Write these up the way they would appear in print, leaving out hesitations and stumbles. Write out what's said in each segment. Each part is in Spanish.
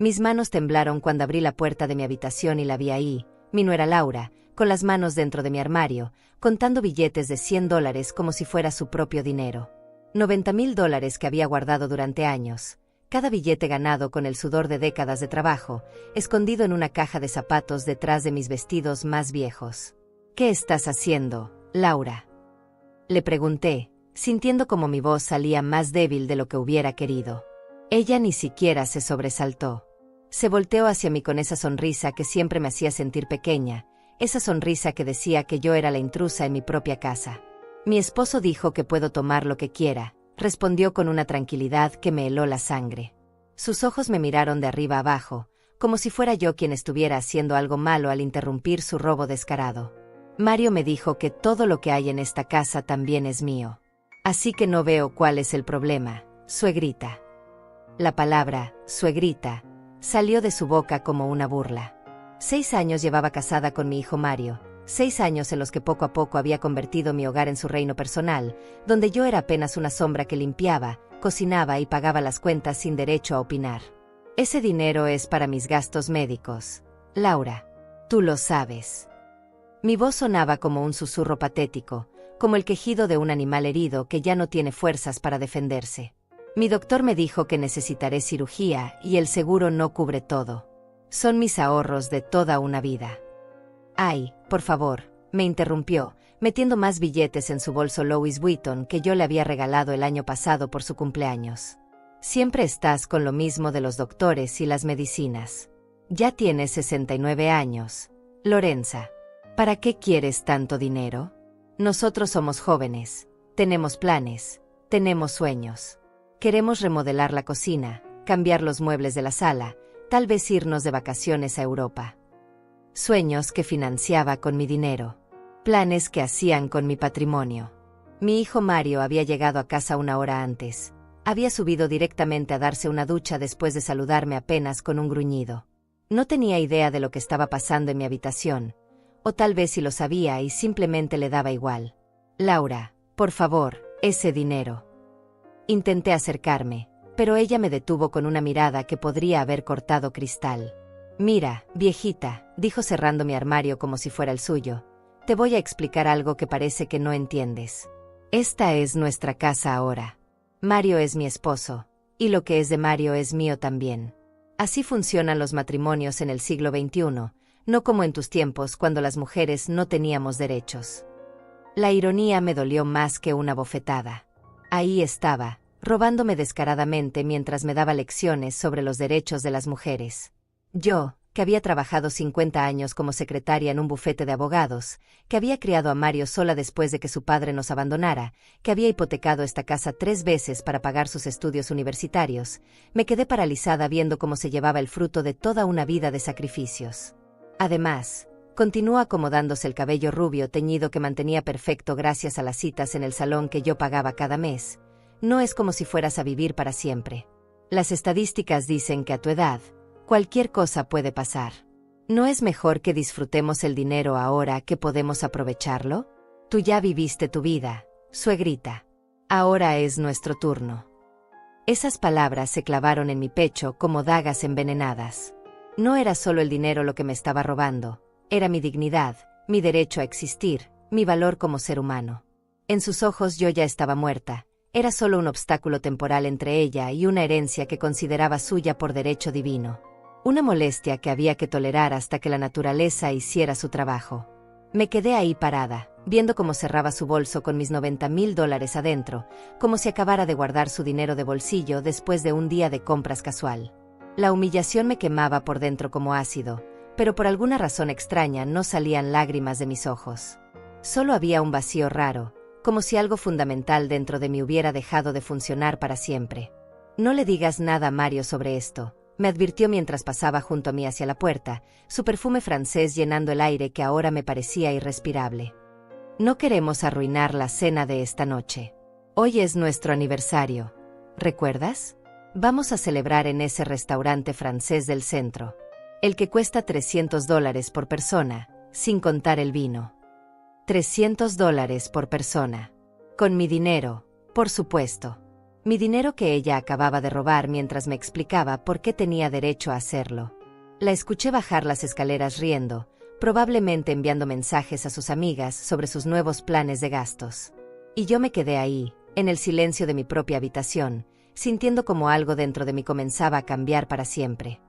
Mis manos temblaron cuando abrí la puerta de mi habitación y la vi ahí, mi nuera Laura, con las manos dentro de mi armario, contando billetes de $100 como si fuera su propio dinero. $90,000 que había guardado durante años. Cada billete ganado con el sudor de décadas de trabajo, escondido en una caja de zapatos detrás de mis vestidos más viejos. ¿Qué estás haciendo, Laura?, le pregunté, sintiendo como mi voz salía más débil de lo que hubiera querido. Ella ni siquiera se sobresaltó. Se volteó hacia mí con esa sonrisa que siempre me hacía sentir pequeña, esa sonrisa que decía que yo era la intrusa en mi propia casa. Mi esposo dijo que puedo tomar lo que quiera, respondió con una tranquilidad que me heló la sangre. Sus ojos me miraron de arriba abajo, como si fuera yo quien estuviera haciendo algo malo al interrumpir su robo descarado. Mario me dijo que todo lo que hay en esta casa también es mío. Así que no veo cuál es el problema, suegrita. La palabra, suegrita, salió de su boca como una burla. 6 años llevaba casada con mi hijo Mario, 6 años en los que poco a poco había convertido mi hogar en su reino personal, donde yo era apenas una sombra que limpiaba, cocinaba y pagaba las cuentas sin derecho a opinar. Ese dinero es para mis gastos médicos, Laura. Tú lo sabes. Mi voz sonaba como un susurro patético, como el quejido de un animal herido que ya no tiene fuerzas para defenderse. Mi doctor me dijo que necesitaré cirugía y el seguro no cubre todo. Son mis ahorros de toda una vida. Ay, por favor, me interrumpió, metiendo más billetes en su bolso Louis Vuitton que yo le había regalado el año pasado por su cumpleaños. Siempre estás con lo mismo de los doctores y las medicinas. Ya tienes 69 años. Lorenza, ¿para qué quieres tanto dinero? Nosotros somos jóvenes, tenemos planes, tenemos sueños. Queremos remodelar la cocina, cambiar los muebles de la sala, tal vez irnos de vacaciones a Europa. Sueños que financiaba con mi dinero. Planes que hacían con mi patrimonio. Mi hijo Mario había llegado a casa 1 hora antes. Había subido directamente a darse una ducha después de saludarme apenas con un gruñido. No tenía idea de lo que estaba pasando en mi habitación, o tal vez sí lo sabía y simplemente le daba igual. Laura, por favor, ese dinero. Intenté acercarme, pero ella me detuvo con una mirada que podría haber cortado cristal. Mira, viejita, dijo cerrando mi armario como si fuera el suyo. Te voy a explicar algo que parece que no entiendes. Esta es nuestra casa ahora. Mario es mi esposo, y lo que es de Mario es mío también. Así funcionan los matrimonios en el siglo XXI, no como en tus tiempos cuando las mujeres no teníamos derechos. La ironía me dolió más que una bofetada. Ahí estaba, robándome descaradamente mientras me daba lecciones sobre los derechos de las mujeres. Yo, que había trabajado 50 años como secretaria en un bufete de abogados, que había criado a Mario sola después de que su padre nos abandonara, que había hipotecado esta casa 3 veces para pagar sus estudios universitarios, me quedé paralizada viendo cómo se llevaba el fruto de toda una vida de sacrificios. Además, continuó acomodándose el cabello rubio teñido que mantenía perfecto gracias a las citas en el salón que yo pagaba cada mes. No es como si fueras a vivir para siempre. Las estadísticas dicen que a tu edad, cualquier cosa puede pasar. ¿No es mejor que disfrutemos el dinero ahora que podemos aprovecharlo? Tú ya viviste tu vida, suegrita. Ahora es nuestro turno. Esas palabras se clavaron en mi pecho como dagas envenenadas. No era solo el dinero lo que me estaba robando, era mi dignidad, mi derecho a existir, mi valor como ser humano. En sus ojos yo ya estaba muerta, era solo un obstáculo temporal entre ella y una herencia que consideraba suya por derecho divino. Una molestia que había que tolerar hasta que la naturaleza hiciera su trabajo. Me quedé ahí parada, viendo cómo cerraba su bolso con mis $90,000 adentro, como si acabara de guardar su dinero de bolsillo después de un día de compras casual. La humillación me quemaba por dentro como ácido, pero por alguna razón extraña no salían lágrimas de mis ojos. Solo había un vacío raro, como si algo fundamental dentro de mí hubiera dejado de funcionar para siempre. No le digas nada a Mario sobre esto, me advirtió mientras pasaba junto a mí hacia la puerta, su perfume francés llenando el aire que ahora me parecía irrespirable. No queremos arruinar la cena de esta noche. Hoy es nuestro aniversario, ¿recuerdas? Vamos a celebrar en ese restaurante francés del centro. El que cuesta $300 por persona, sin contar el vino. $300 por persona. Con mi dinero, por supuesto. Mi dinero que ella acababa de robar mientras me explicaba por qué tenía derecho a hacerlo. La escuché bajar las escaleras riendo, probablemente enviando mensajes a sus amigas sobre sus nuevos planes de gastos. Y yo me quedé ahí, en el silencio de mi propia habitación, sintiendo como algo dentro de mí comenzaba a cambiar para siempre.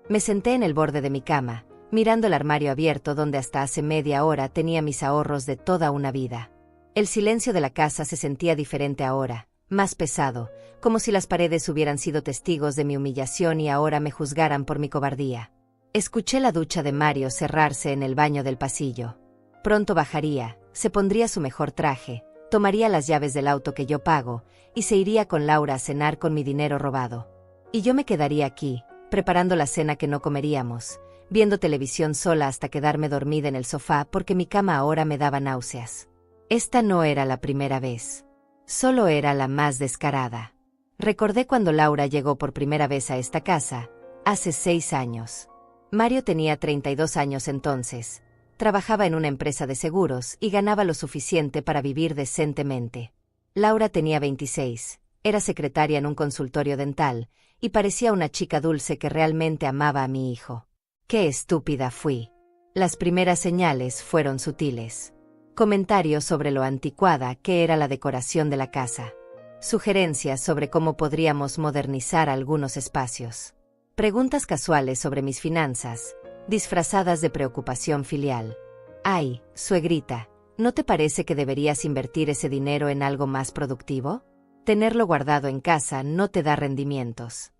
Me senté en el borde de mi cama, mirando el armario abierto donde hasta hace media hora tenía mis ahorros de toda una vida. El silencio de la casa se sentía diferente ahora, más pesado, como si las paredes hubieran sido testigos de mi humillación y ahora me juzgaran por mi cobardía. Escuché la ducha de Mario cerrarse en el baño del pasillo. Pronto bajaría, se pondría su mejor traje, tomaría las llaves del auto que yo pago, y se iría con Laura a cenar con mi dinero robado. Y yo me quedaría aquí, preparando la cena que no comeríamos, viendo televisión sola hasta quedarme dormida en el sofá porque mi cama ahora me daba náuseas. Esta no era la primera vez. Solo era la más descarada. Recordé cuando Laura llegó por primera vez a esta casa, hace 6 años. Mario tenía 32 años entonces. Trabajaba en una empresa de seguros y ganaba lo suficiente para vivir decentemente. Laura tenía 26, era secretaria en un consultorio dental, y parecía una chica dulce que realmente amaba a mi hijo. ¡Qué estúpida fui! Las primeras señales fueron sutiles. Comentarios sobre lo anticuada que era la decoración de la casa. Sugerencias sobre cómo podríamos modernizar algunos espacios. Preguntas casuales sobre mis finanzas, disfrazadas de preocupación filial. Ay, suegrita, ¿no te parece que deberías invertir ese dinero en algo más productivo? Tenerlo guardado en casa no te da rendimientos.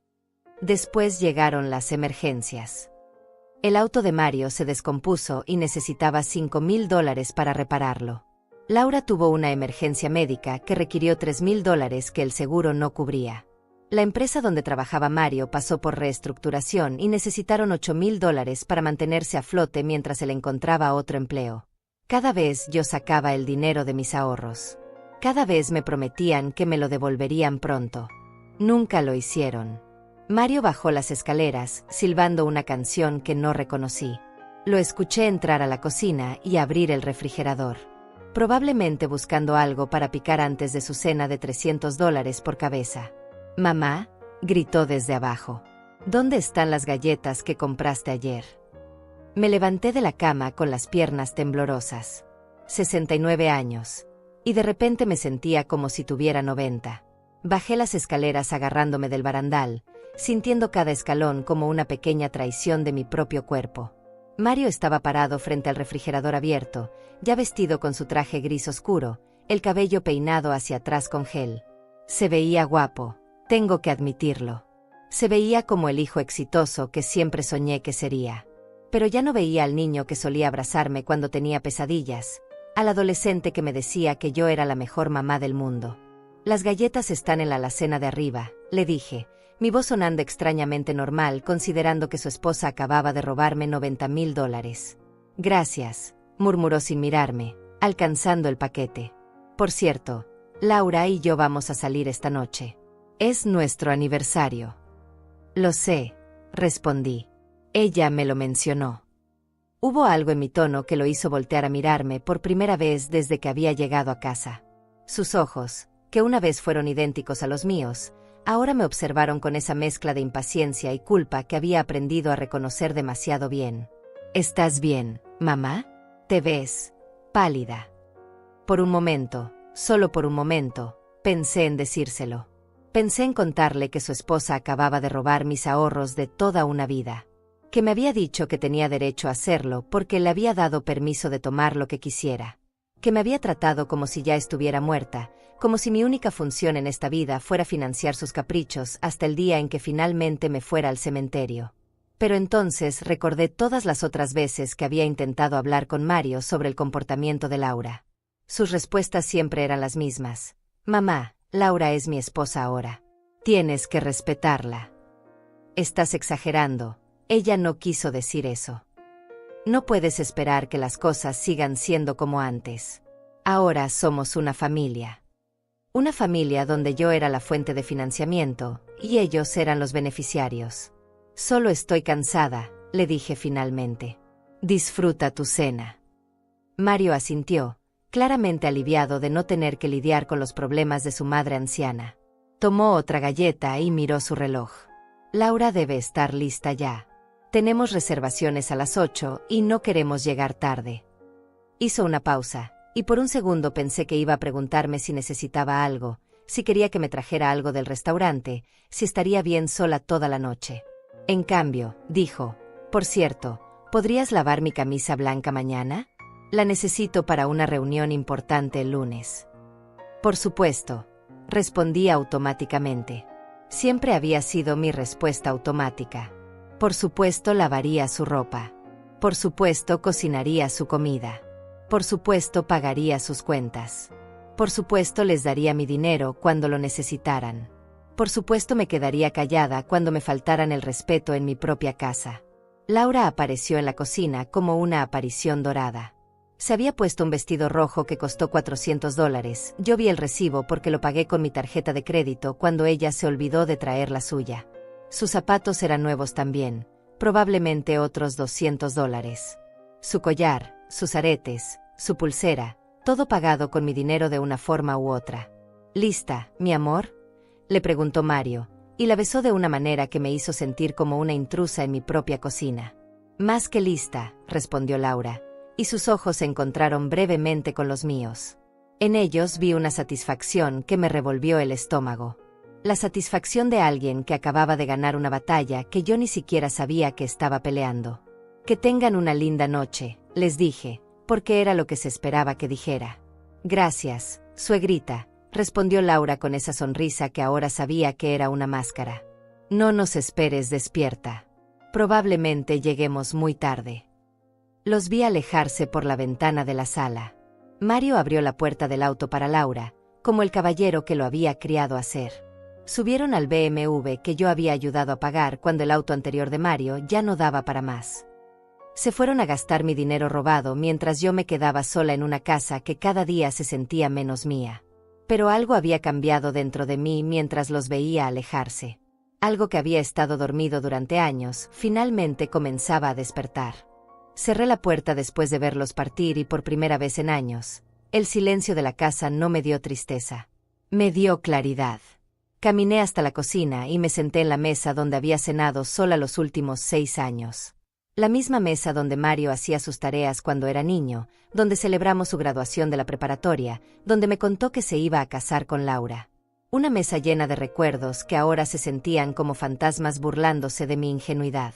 Después llegaron las emergencias. El auto de Mario se descompuso y necesitaba $5,000 para repararlo. Laura tuvo una emergencia médica que requirió $3,000 que el seguro no cubría. La empresa donde trabajaba Mario pasó por reestructuración y necesitaron $8,000 para mantenerse a flote mientras él encontraba otro empleo. Cada vez yo sacaba el dinero de mis ahorros. Cada vez me prometían que me lo devolverían pronto. Nunca lo hicieron. Mario bajó las escaleras, silbando una canción que no reconocí. Lo escuché entrar a la cocina y abrir el refrigerador. Probablemente buscando algo para picar antes de su cena de $300 por cabeza. «Mamá», gritó desde abajo. «¿Dónde están las galletas que compraste ayer?» Me levanté de la cama con las piernas temblorosas. 69 años. Y de repente me sentía como si tuviera 90. Bajé las escaleras agarrándome del barandal, sintiendo cada escalón como una pequeña traición de mi propio cuerpo. Mario estaba parado frente al refrigerador abierto, ya vestido con su traje gris oscuro, el cabello peinado hacia atrás con gel. Se veía guapo. Tengo que admitirlo. Se veía como el hijo exitoso que siempre soñé que sería. Pero ya no veía al niño que solía abrazarme cuando tenía pesadillas, al adolescente que me decía que yo era la mejor mamá del mundo. «Las galletas están en la alacena de arriba», le dije, mi voz sonando extrañamente normal considerando que su esposa acababa de robarme $90,000. «Gracias», murmuró sin mirarme, alcanzando el paquete. «Por cierto, Laura y yo vamos a salir esta noche. Es nuestro aniversario». «Lo sé», respondí. Ella me lo mencionó. Hubo algo en mi tono que lo hizo voltear a mirarme por primera vez desde que había llegado a casa. Sus ojos, que una vez fueron idénticos a los míos, ahora me observaron con esa mezcla de impaciencia y culpa que había aprendido a reconocer demasiado bien. «¿Estás bien, mamá? Te ves pálida». Por un momento, solo por un momento, pensé en decírselo. Pensé en contarle que su esposa acababa de robar mis ahorros de toda una vida. Que me había dicho que tenía derecho a hacerlo porque le había dado permiso de tomar lo que quisiera. Que me había tratado como si ya estuviera muerta, como si mi única función en esta vida fuera financiar sus caprichos hasta el día en que finalmente me fuera al cementerio. Pero entonces recordé todas las otras veces que había intentado hablar con Mario sobre el comportamiento de Laura. Sus respuestas siempre eran las mismas. «Mamá, Laura es mi esposa ahora. Tienes que respetarla». «Estás exagerando. Ella no quiso decir eso. No puedes esperar que las cosas sigan siendo como antes. Ahora somos una familia. Una familia donde yo era la fuente de financiamiento y ellos eran los beneficiarios. Solo estoy cansada», le dije finalmente. «Disfruta tu cena». Mario asintió, claramente aliviado de no tener que lidiar con los problemas de su madre anciana. Tomó otra galleta y miró su reloj. Laura debe estar lista ya. Tenemos reservaciones a las 8 y no queremos llegar tarde. Hizo una pausa, y por un segundo pensé que iba a preguntarme si necesitaba algo, si quería que me trajera algo del restaurante, si estaría bien sola toda la noche. En cambio, dijo, por cierto, ¿podrías lavar mi camisa blanca mañana? La necesito para una reunión importante el lunes. Por supuesto, respondí automáticamente. Siempre había sido mi respuesta automática. Por supuesto lavaría su ropa. Por supuesto cocinaría su comida. Por supuesto pagaría sus cuentas. Por supuesto les daría mi dinero cuando lo necesitaran. Por supuesto me quedaría callada cuando me faltaran el respeto en mi propia casa. Laura apareció en la cocina como una aparición dorada. Se había puesto un vestido rojo que costó $400. Yo vi el recibo porque lo pagué con mi tarjeta de crédito cuando ella se olvidó de traer la suya. Sus zapatos eran nuevos también, probablemente otros $200. Su collar, sus aretes, su pulsera, todo pagado con mi dinero de una forma u otra. ¿Lista, mi amor?, le preguntó Mario, y la besó de una manera que me hizo sentir como una intrusa en mi propia cocina. Más que lista, respondió Laura, y sus ojos se encontraron brevemente con los míos. En ellos vi una satisfacción que me revolvió el estómago. La satisfacción de alguien que acababa de ganar una batalla que yo ni siquiera sabía que estaba peleando. Que tengan una linda noche, les dije, porque era lo que se esperaba que dijera. Gracias, suegrita, respondió Laura con esa sonrisa que ahora sabía que era una máscara. No nos esperes despierta. Probablemente lleguemos muy tarde. Los vi alejarse por la ventana de la sala. Mario abrió la puerta del auto para Laura, como el caballero que lo había criado hacer. Subieron al BMW que yo había ayudado a pagar cuando el auto anterior de Mario ya no daba para más. Se fueron a gastar mi dinero robado mientras yo me quedaba sola en una casa que cada día se sentía menos mía. Pero algo había cambiado dentro de mí mientras los veía alejarse. Algo que había estado dormido durante años, finalmente comenzaba a despertar. Cerré la puerta después de verlos partir y por primera vez en años. El silencio de la casa no me dio tristeza. Me dio claridad. Caminé hasta la cocina y me senté en la mesa donde había cenado sola los últimos 6 años. La misma mesa donde Mario hacía sus tareas cuando era niño, donde celebramos su graduación de la preparatoria, donde me contó que se iba a casar con Laura. Una mesa llena de recuerdos que ahora se sentían como fantasmas burlándose de mi ingenuidad.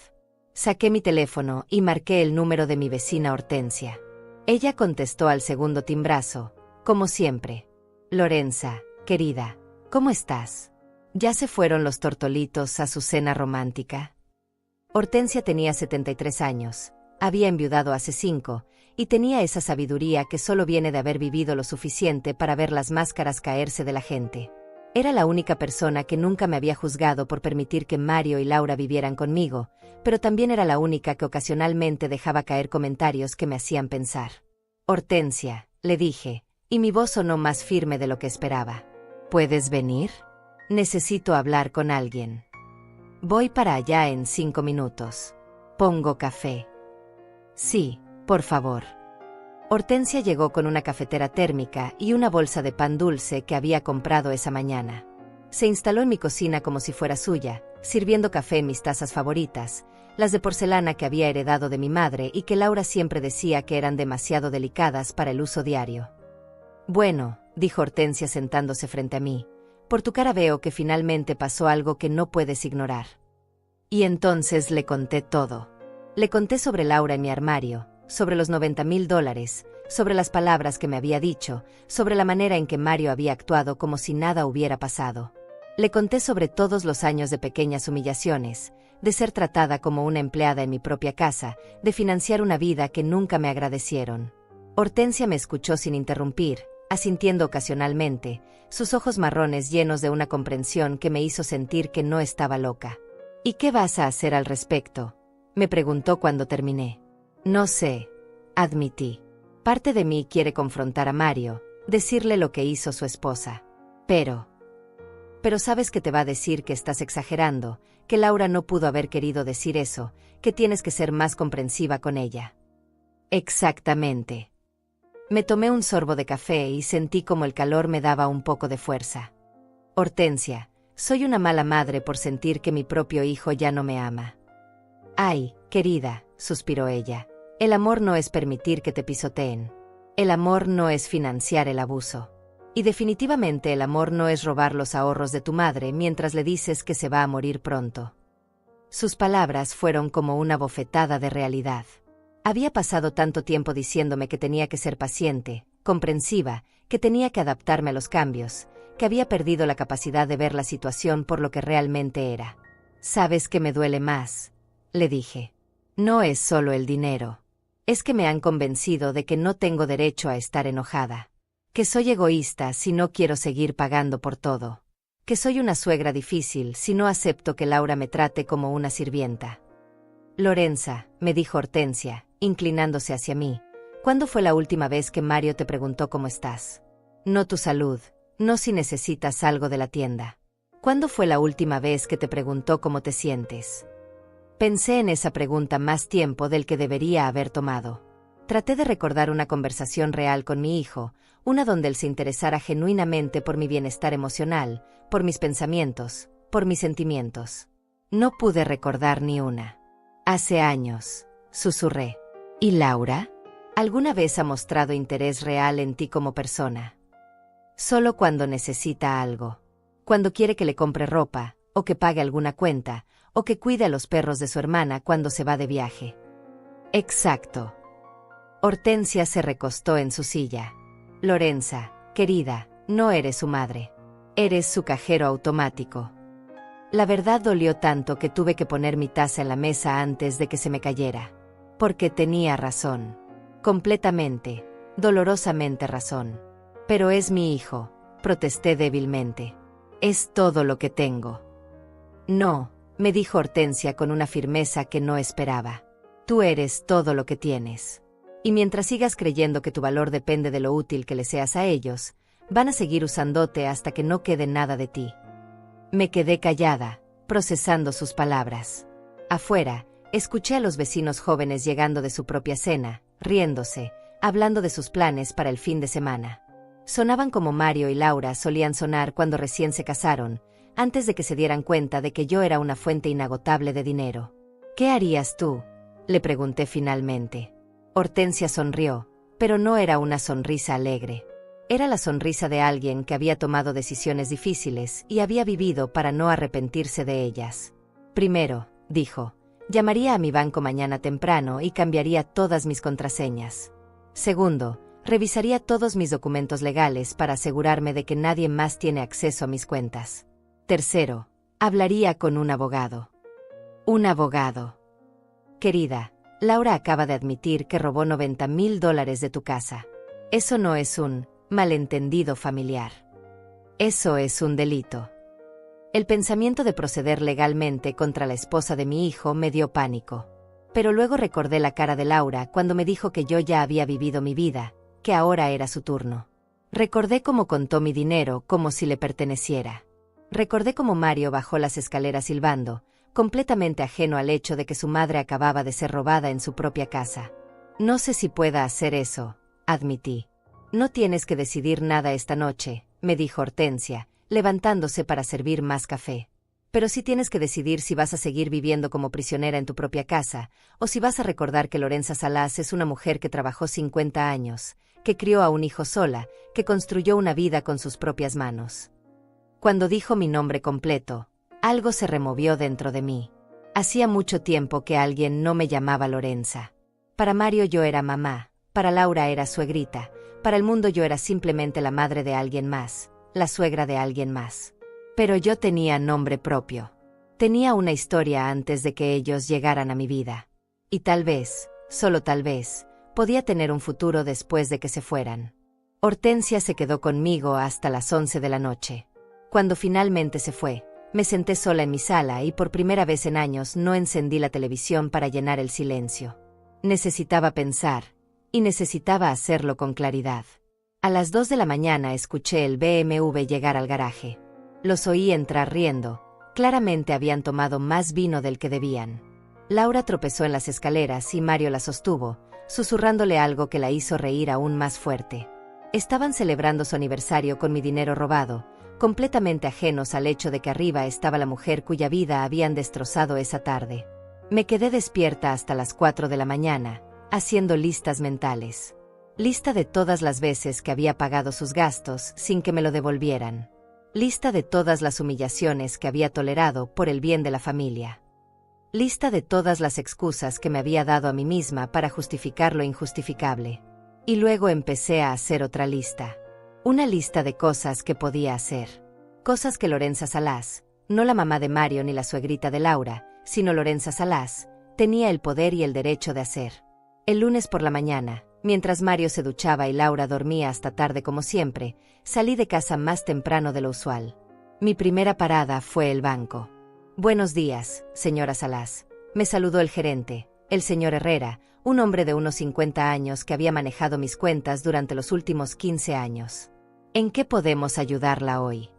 Saqué mi teléfono y marqué el número de mi vecina Hortensia. Ella contestó al segundo timbrazo, como siempre. Lorenza, querida, ¿cómo estás? ¿Ya se fueron los tortolitos a su cena romántica? Hortensia tenía 73 años, había enviudado hace 5, y tenía esa sabiduría que solo viene de haber vivido lo suficiente para ver las máscaras caerse de la gente. Era la única persona que nunca me había juzgado por permitir que Mario y Laura vivieran conmigo, pero también era la única que ocasionalmente dejaba caer comentarios que me hacían pensar. Hortensia, le dije, y mi voz sonó más firme de lo que esperaba. ¿Puedes venir? Necesito hablar con alguien. Voy para allá en 5 minutos. Pongo café. Sí, por favor. Hortensia llegó con una cafetera térmica y una bolsa de pan dulce que había comprado esa mañana. Se instaló en mi cocina como si fuera suya, sirviendo café en mis tazas favoritas, las de porcelana que había heredado de mi madre y que Laura siempre decía que eran demasiado delicadas para el uso diario. Bueno, dijo Hortensia sentándose frente a mí, por tu cara veo que finalmente pasó algo que no puedes ignorar. Y entonces le conté todo. Le conté sobre Laura en mi armario, sobre los $90,000, sobre las palabras que me había dicho, sobre la manera en que Mario había actuado como si nada hubiera pasado. Le conté sobre todos los años de pequeñas humillaciones, de ser tratada como una empleada en mi propia casa, de financiar una vida que nunca me agradecieron. Hortensia me escuchó sin interrumpir, asintiendo ocasionalmente, sus ojos marrones llenos de una comprensión que me hizo sentir que no estaba loca. ¿Y qué vas a hacer al respecto?, me preguntó cuando terminé. No sé, admití. Parte de mí quiere confrontar a Mario, decirle lo que hizo su esposa. Pero sabes que te va a decir que estás exagerando, que Laura no pudo haber querido decir eso, que tienes que ser más comprensiva con ella. Exactamente. Me tomé un sorbo de café y sentí como el calor me daba un poco de fuerza. Hortensia, soy una mala madre por sentir que mi propio hijo ya no me ama. Ay, querida, suspiró ella, el amor no es permitir que te pisoteen. El amor no es financiar el abuso. Y definitivamente el amor no es robar los ahorros de tu madre mientras le dices que se va a morir pronto. Sus palabras fueron como una bofetada de realidad. Había pasado tanto tiempo diciéndome que tenía que ser paciente, comprensiva, que tenía que adaptarme a los cambios, que había perdido la capacidad de ver la situación por lo que realmente era. ¿Sabes qué me duele más?, le dije. No es solo el dinero. Es que me han convencido de que no tengo derecho a estar enojada. Que soy egoísta si no quiero seguir pagando por todo. Que soy una suegra difícil si no acepto que Laura me trate como una sirvienta. Lorenza, me dijo Hortensia, inclinándose hacia mí, ¿cuándo fue la última vez que Mario te preguntó cómo estás? No tu salud, no si necesitas algo de la tienda. ¿Cuándo fue la última vez que te preguntó cómo te sientes? Pensé en esa pregunta más tiempo del que debería haber tomado. Traté de recordar una conversación real con mi hijo, una donde él se interesara genuinamente por mi bienestar emocional, por mis pensamientos, por mis sentimientos. No pude recordar ni una. Hace años, susurré. ¿Y Laura? ¿Alguna vez ha mostrado interés real en ti como persona? Solo cuando necesita algo. Cuando quiere que le compre ropa, o que pague alguna cuenta, o que cuide a los perros de su hermana cuando se va de viaje. Exacto. Hortensia se recostó en su silla. Lorenza, querida, no eres su madre. Eres su cajero automático. La verdad dolió tanto que tuve que poner mi taza en la mesa antes de que se me cayera. Porque tenía razón. Completamente, dolorosamente razón. Pero es mi hijo, protesté débilmente. Es todo lo que tengo. No, me dijo Hortensia con una firmeza que no esperaba. Tú eres todo lo que tienes. Y mientras sigas creyendo que tu valor depende de lo útil que le seas a ellos, van a seguir usándote hasta que no quede nada de ti. Me quedé callada, procesando sus palabras. Afuera, escuché a los vecinos jóvenes llegando de su propia cena, riéndose, hablando de sus planes para el fin de semana. Sonaban como Mario y Laura solían sonar cuando recién se casaron, antes de que se dieran cuenta de que yo era una fuente inagotable de dinero. ¿Qué harías tú?, le pregunté finalmente. Hortensia sonrió, pero no era una sonrisa alegre. Era la sonrisa de alguien que había tomado decisiones difíciles y había vivido para no arrepentirse de ellas. Primero, dijo, llamaría a mi banco mañana temprano y cambiaría todas mis contraseñas. Segundo, revisaría todos mis documentos legales para asegurarme de que nadie más tiene acceso a mis cuentas. Tercero, hablaría con un abogado. Un abogado. Querida, Laura acaba de admitir que robó $90,000 de tu casa. Eso no es un malentendido familiar. Eso es un delito. El pensamiento de proceder legalmente contra la esposa de mi hijo me dio pánico. Pero luego recordé la cara de Laura cuando me dijo que yo ya había vivido mi vida, que ahora era su turno. Recordé cómo contó mi dinero como si le perteneciera. Recordé cómo Mario bajó las escaleras silbando, completamente ajeno al hecho de que su madre acababa de ser robada en su propia casa. No sé si pueda hacer eso, admití. No tienes que decidir nada esta noche, me dijo Hortensia, levantándose para servir más café. Pero sí tienes que decidir si vas a seguir viviendo como prisionera en tu propia casa, o si vas a recordar que Lorenza Salas es una mujer que trabajó 50 años, que crió a un hijo sola, que construyó una vida con sus propias manos. Cuando dijo mi nombre completo, algo se removió dentro de mí. Hacía mucho tiempo que alguien no me llamaba Lorenza. Para Mario yo era mamá, para Laura era suegrita, para el mundo yo era simplemente la madre de alguien más, la suegra de alguien más. Pero yo tenía nombre propio. Tenía una historia antes de que ellos llegaran a mi vida. Y tal vez, solo tal vez, podía tener un futuro después de que se fueran. Hortensia se quedó conmigo hasta las 11 de la noche. Cuando finalmente se fue, me senté sola en mi sala y por primera vez en años no encendí la televisión para llenar el silencio. Necesitaba pensar, y necesitaba hacerlo con claridad. A las 2 de la mañana escuché el BMW llegar al garaje. Los oí entrar riendo. Claramente habían tomado más vino del que debían. Laura tropezó en las escaleras y Mario la sostuvo, susurrándole algo que la hizo reír aún más fuerte. Estaban celebrando su aniversario con mi dinero robado, completamente ajenos al hecho de que arriba estaba la mujer cuya vida habían destrozado esa tarde. Me quedé despierta hasta las 4 de la mañana, haciendo listas mentales. Lista de todas las veces que había pagado sus gastos sin que me lo devolvieran. Lista de todas las humillaciones que había tolerado por el bien de la familia. Lista de todas las excusas que me había dado a mí misma para justificar lo injustificable. Y luego empecé a hacer otra lista. Una lista de cosas que podía hacer. Cosas que Lorenza Salas, no la mamá de Mario ni la suegrita de Laura, sino Lorenza Salas, tenía el poder y el derecho de hacer. El lunes por la mañana, mientras Mario se duchaba y Laura dormía hasta tarde como siempre, salí de casa más temprano de lo usual. Mi primera parada fue el banco. «Buenos días, señora Salas», me saludó el gerente, el señor Herrera, un hombre de unos 50 años que había manejado mis cuentas durante los últimos 15 años. «¿En qué podemos ayudarla hoy?»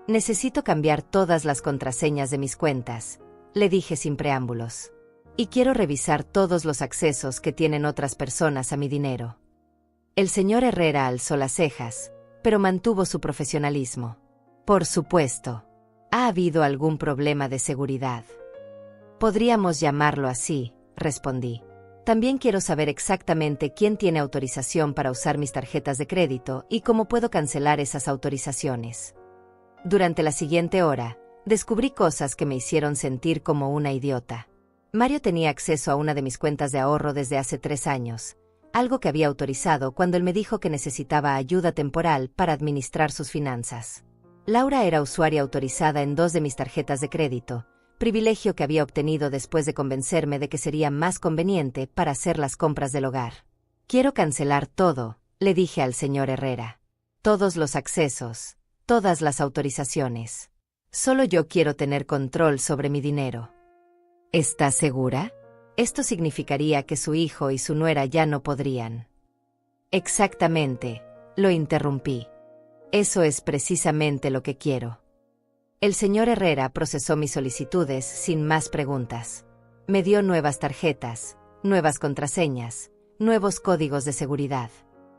«Necesito cambiar todas las contraseñas de mis cuentas», le dije sin preámbulos. «Y quiero revisar todos los accesos que tienen otras personas a mi dinero». El señor Herrera alzó las cejas, pero mantuvo su profesionalismo. «Por supuesto. ¿Ha habido algún problema de seguridad?» «Podríamos llamarlo así», respondí. «También quiero saber exactamente quién tiene autorización para usar mis tarjetas de crédito y cómo puedo cancelar esas autorizaciones». Durante la siguiente hora, descubrí cosas que me hicieron sentir como una idiota. Mario tenía acceso a una de mis cuentas de ahorro desde hace 3 años, algo que había autorizado cuando él me dijo que necesitaba ayuda temporal para administrar sus finanzas. Laura era usuaria autorizada en 2 de mis tarjetas de crédito, privilegio que había obtenido después de convencerme de que sería más conveniente para hacer las compras del hogar. «Quiero cancelar todo», le dije al señor Herrera. «Todos los accesos, todas las autorizaciones. Solo yo quiero tener control sobre mi dinero». «¿Está segura?» Esto significaría que su hijo y su nuera ya no podrían. «Exactamente», lo interrumpí. «Eso es precisamente lo que quiero». El señor Herrera procesó mis solicitudes sin más preguntas. Me dio nuevas tarjetas, nuevas contraseñas, nuevos códigos de seguridad.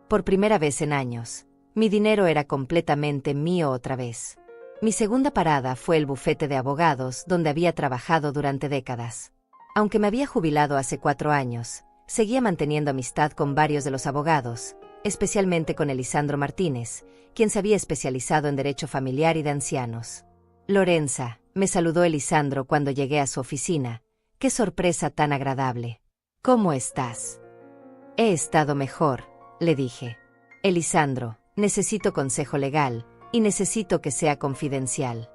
Por primera vez en años, mi dinero era completamente mío otra vez. Mi segunda parada fue el bufete de abogados donde había trabajado durante décadas. Aunque me había jubilado hace 4 años, seguía manteniendo amistad con varios de los abogados, especialmente con Elisandro Martínez, quien se había especializado en derecho familiar y de ancianos. «Lorenza», me saludó Elisandro cuando llegué a su oficina. «Qué sorpresa tan agradable. ¿Cómo estás?» «He estado mejor», le dije. «Elisandro, necesito consejo legal, y necesito que sea confidencial».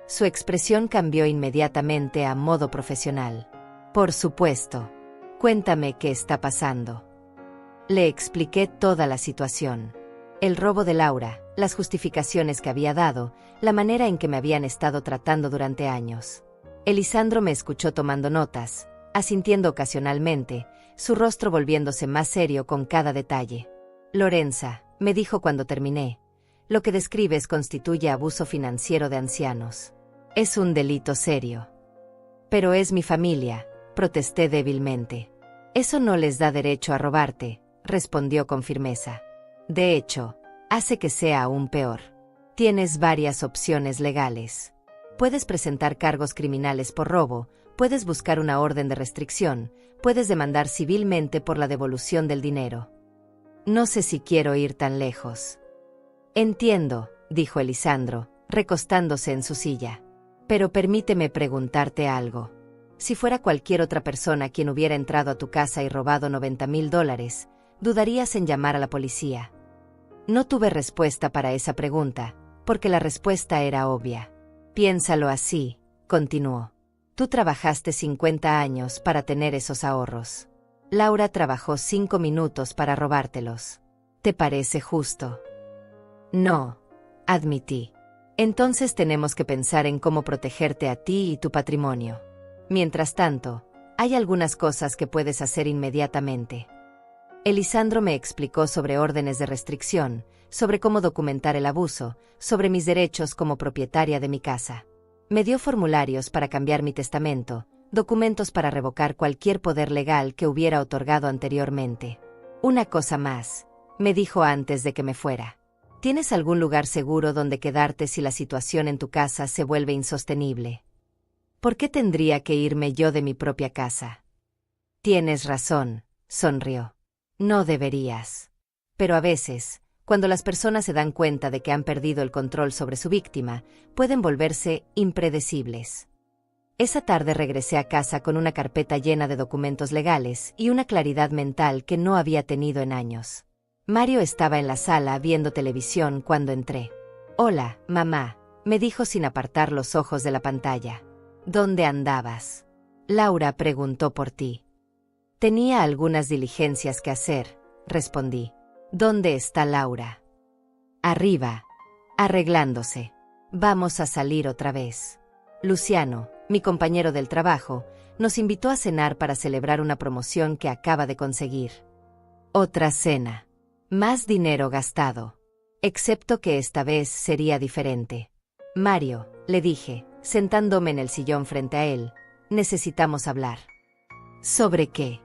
Su expresión cambió inmediatamente a modo profesional. «Por supuesto. Cuéntame qué está pasando». Le expliqué toda la situación. El robo de Laura, las justificaciones que había dado, la manera en que me habían estado tratando durante años. Elisandro me escuchó tomando notas, asintiendo ocasionalmente, su rostro volviéndose más serio con cada detalle. «Lorenza», me dijo cuando terminé, «lo que describes constituye abuso financiero de ancianos. Es un delito serio». «Pero es mi familia», protesté débilmente. «Eso no les da derecho a robarte», respondió con firmeza. «De hecho, hace que sea aún peor. Tienes varias opciones legales. Puedes presentar cargos criminales por robo, puedes buscar una orden de restricción, puedes demandar civilmente por la devolución del dinero. No sé si quiero ir tan lejos». «Entiendo», dijo Elisandro, recostándose en su silla. «Pero permíteme preguntarte algo. Si fuera cualquier otra persona quien hubiera entrado a tu casa y robado $90,000, ¿dudarías en llamar a la policía?» No tuve respuesta para esa pregunta, porque la respuesta era obvia. «Piénsalo así», continuó. «Tú trabajaste 50 años para tener esos ahorros. Laura trabajó 5 minutos para robártelos. ¿Te parece justo?» «No», admití. «Entonces tenemos que pensar en cómo protegerte a ti y tu patrimonio. Mientras tanto, hay algunas cosas que puedes hacer inmediatamente». Elisandro me explicó sobre órdenes de restricción, sobre cómo documentar el abuso, sobre mis derechos como propietaria de mi casa. Me dio formularios para cambiar mi testamento, documentos para revocar cualquier poder legal que hubiera otorgado anteriormente. «Una cosa más», me dijo antes de que me fuera. ¿Tienes algún lugar seguro donde quedarte si la situación en tu casa se vuelve insostenible? ¿Por qué tendría que irme yo de mi propia casa? Tienes razón, sonrió. No deberías. Pero a veces, cuando las personas se dan cuenta de que han perdido el control sobre su víctima, pueden volverse impredecibles. Esa tarde regresé a casa con una carpeta llena de documentos legales y una claridad mental que no había tenido en años. Mario estaba en la sala viendo televisión cuando entré. «Hola, mamá», me dijo sin apartar los ojos de la pantalla. «¿Dónde andabas?» «Laura preguntó por ti». «Tenía algunas diligencias que hacer», respondí. «¿Dónde está Laura?» «Arriba, arreglándose. Vamos a salir otra vez». Luciano, mi compañero del trabajo, nos invitó a cenar para celebrar una promoción que acaba de conseguir. Otra cena. Más dinero gastado. Excepto que esta vez sería diferente. «Mario», le dije, sentándome en el sillón frente a él, «necesitamos hablar». «¿Sobre qué?»